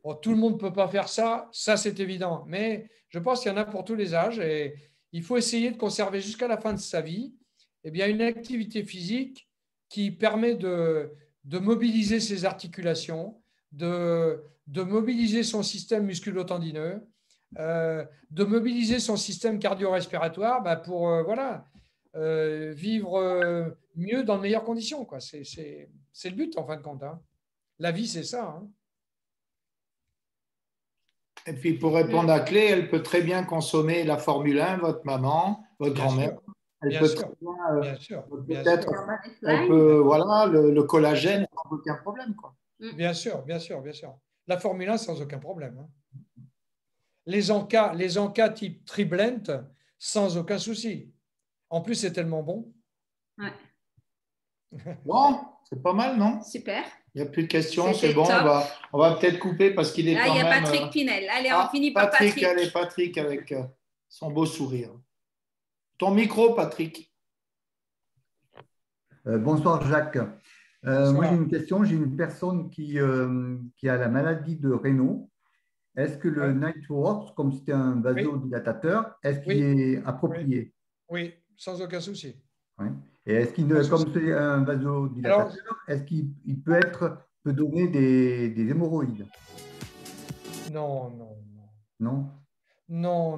bon, tout le monde ne peut pas faire ça, ça c'est évident. Mais je pense qu'il y en a pour tous les âges et il faut essayer de conserver jusqu'à la fin de sa vie une activité physique qui permet de mobiliser ses articulations, de mobiliser son système musculo-tendineux, de mobiliser son système cardio-respiratoire pour vivre mieux dans de meilleures conditions. C'est le but en fin de compte. Hein. La vie, c'est ça. Hein. Et puis, pour répondre à Clé, elle peut très bien consommer la Formule 1, votre maman, votre grand-mère. Elle peut très bien, peut-être, elle peut, voilà, le collagène, sans aucun problème. Quoi. Bien sûr. La Formule 1, sans aucun problème. Hein. Les encas type Triblent, sans aucun souci. En plus, c'est tellement bon. Ouais. Bon, c'est pas mal, non? Super. Il n'y a plus de questions, c'est bon. On va peut-être couper parce qu'il est là, quand même… Là, il y a Patrick Pinel. Allez, on finit par Patrick. Allez, Patrick avec son beau sourire. Ton micro, Patrick. Bonsoir, Jacques. Moi, j'ai une question. J'ai une personne qui a la maladie de Raynaud. Est-ce que le Nightworks, comme c'était un vasodilatateur, est-ce qu'il est approprié? Oui, sans aucun souci. Oui. Et est-ce qu'il, comme c'est un vasodilatateur, est-ce qu'il peut donner des hémorroïdes? Non. Non? Non.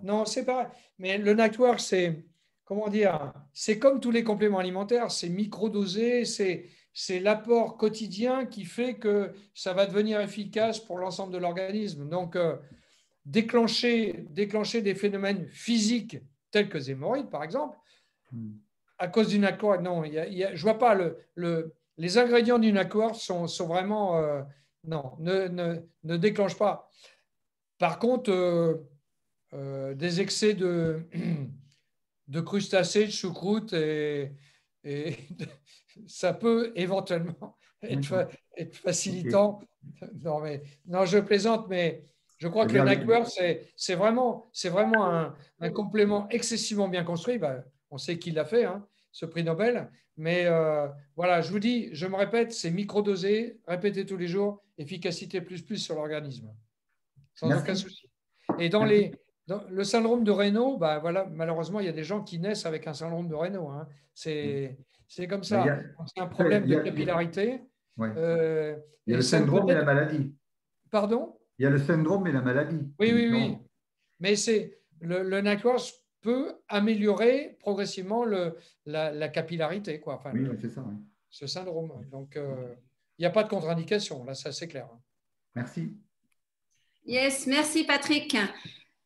Non, c'est pas… Mais le Nightworks, c'est… Comment dire? C'est comme tous les compléments alimentaires, c'est microdosé, c'est l'apport quotidien qui fait que ça va devenir efficace pour l'ensemble de l'organisme. Donc, déclencher des phénomènes physiques tels que les hémorroïdes, par exemple, à cause d'une Nightworks, non, je ne vois pas les ingrédients d'une Nightworks sont vraiment… non, ne déclenchent pas. Par contre, des excès de crustacés, de choucroute, et ça peut éventuellement être facilitant. Okay. Non, je plaisante, mais je crois que le Nightworks, c'est vraiment un complément excessivement bien construit. On sait qui l'a fait, hein, ce prix Nobel. Mais voilà, je vous dis, je me répète, c'est microdosé, répétez tous les jours, efficacité plus sur l'organisme. Sans aucun souci. Et dans le syndrome de Raynaud, voilà, malheureusement, il y a des gens qui naissent avec un syndrome de Raynaud. Hein. C'est comme ça. C'est un problème de capillarité. Il y a le syndrome et la maladie. Pardon? Il y a le syndrome et la maladie. Oui. Mais le Nightworks peut améliorer progressivement la capillarité. Quoi. Enfin, c'est ça. Oui. Ce syndrome. Donc, il n'y a pas de contre-indication. Là, ça, c'est clair. Merci. Yes, merci Patrick.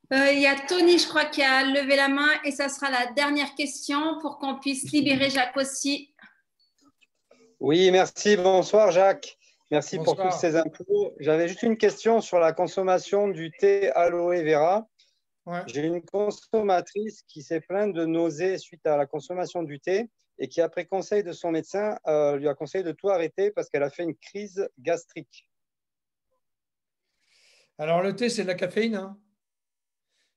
Il y a Tony, je crois, qui a levé la main et ça sera la dernière question pour qu'on puisse libérer Jacques aussi. Oui, merci. Bonsoir Jacques. Merci pour toutes ces infos. J'avais juste une question sur la consommation du thé aloe vera. Ouais. J'ai une consommatrice qui s'est plainte de nausées suite à la consommation du thé et qui, après conseil de son médecin, lui a conseillé de tout arrêter parce qu'elle a fait une crise gastrique. Alors, le thé, c'est de la caféine. Hein.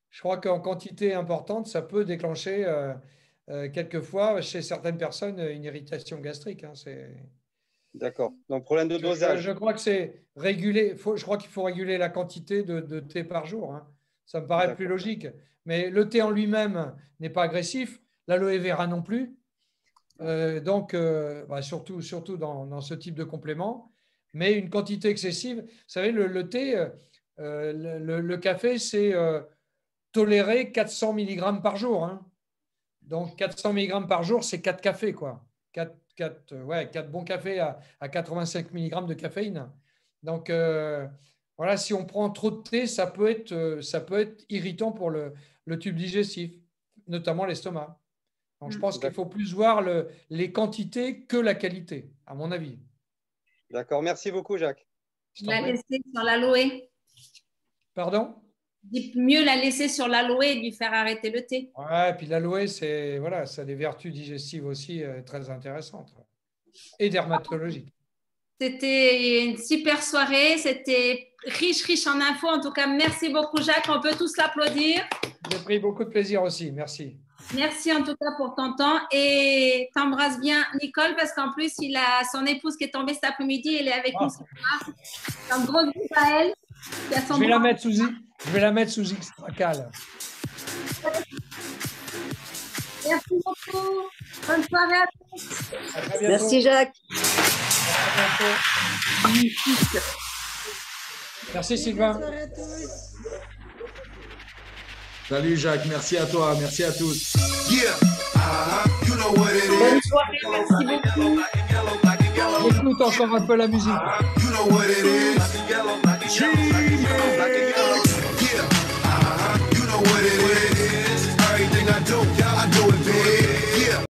Je crois qu'en quantité importante, ça peut déclencher quelquefois, chez certaines personnes, une irritation gastrique. Hein. D'accord. Donc, problème de dosage. Je crois que c'est régulé. Je crois qu'il faut réguler la quantité de thé par jour. Hein. Ça me paraît plus logique. Mais le thé en lui-même n'est pas agressif. L'aloe vera non plus. Donc, surtout dans ce type de complément. Mais une quantité excessive. Vous savez, le thé, le café, c'est toléré 400 mg par jour. Hein. Donc, 400 mg par jour, c'est 4 cafés, quoi. 4 bons cafés à 85 mg de caféine. Donc, Voilà, si on prend trop de thé, ça peut être irritant pour le tube digestif, notamment l'estomac. Donc, je pense qu'il faut plus voir les quantités que la qualité, à mon avis. D'accord, merci beaucoup, Jacques. La laisser sur l'aloe. Pardon? Mieux la laisser sur l'aloe et lui faire arrêter le thé. Ouais, et puis l'aloe, ça a des vertus digestives aussi très intéressantes et dermatologiques. C'était une super soirée, c'était riche en infos. En tout cas, merci beaucoup, Jacques. On peut tous l'applaudir. J'ai pris beaucoup de plaisir aussi. Merci. Merci en tout cas pour ton temps et t'embrasses bien Nicole parce qu'en plus, il a son épouse qui est tombée cet après-midi. Elle est avec nous ce soir. Un gros bisou à elle. Je vais la mettre sous Extracal. Merci beaucoup. Bonne soirée à tous. Merci Jacques. Merci Sylvain. Salut Jacques, merci à toi, merci à tous. Bonne soirée, merci beaucoup. Écoute encore un peu la musique.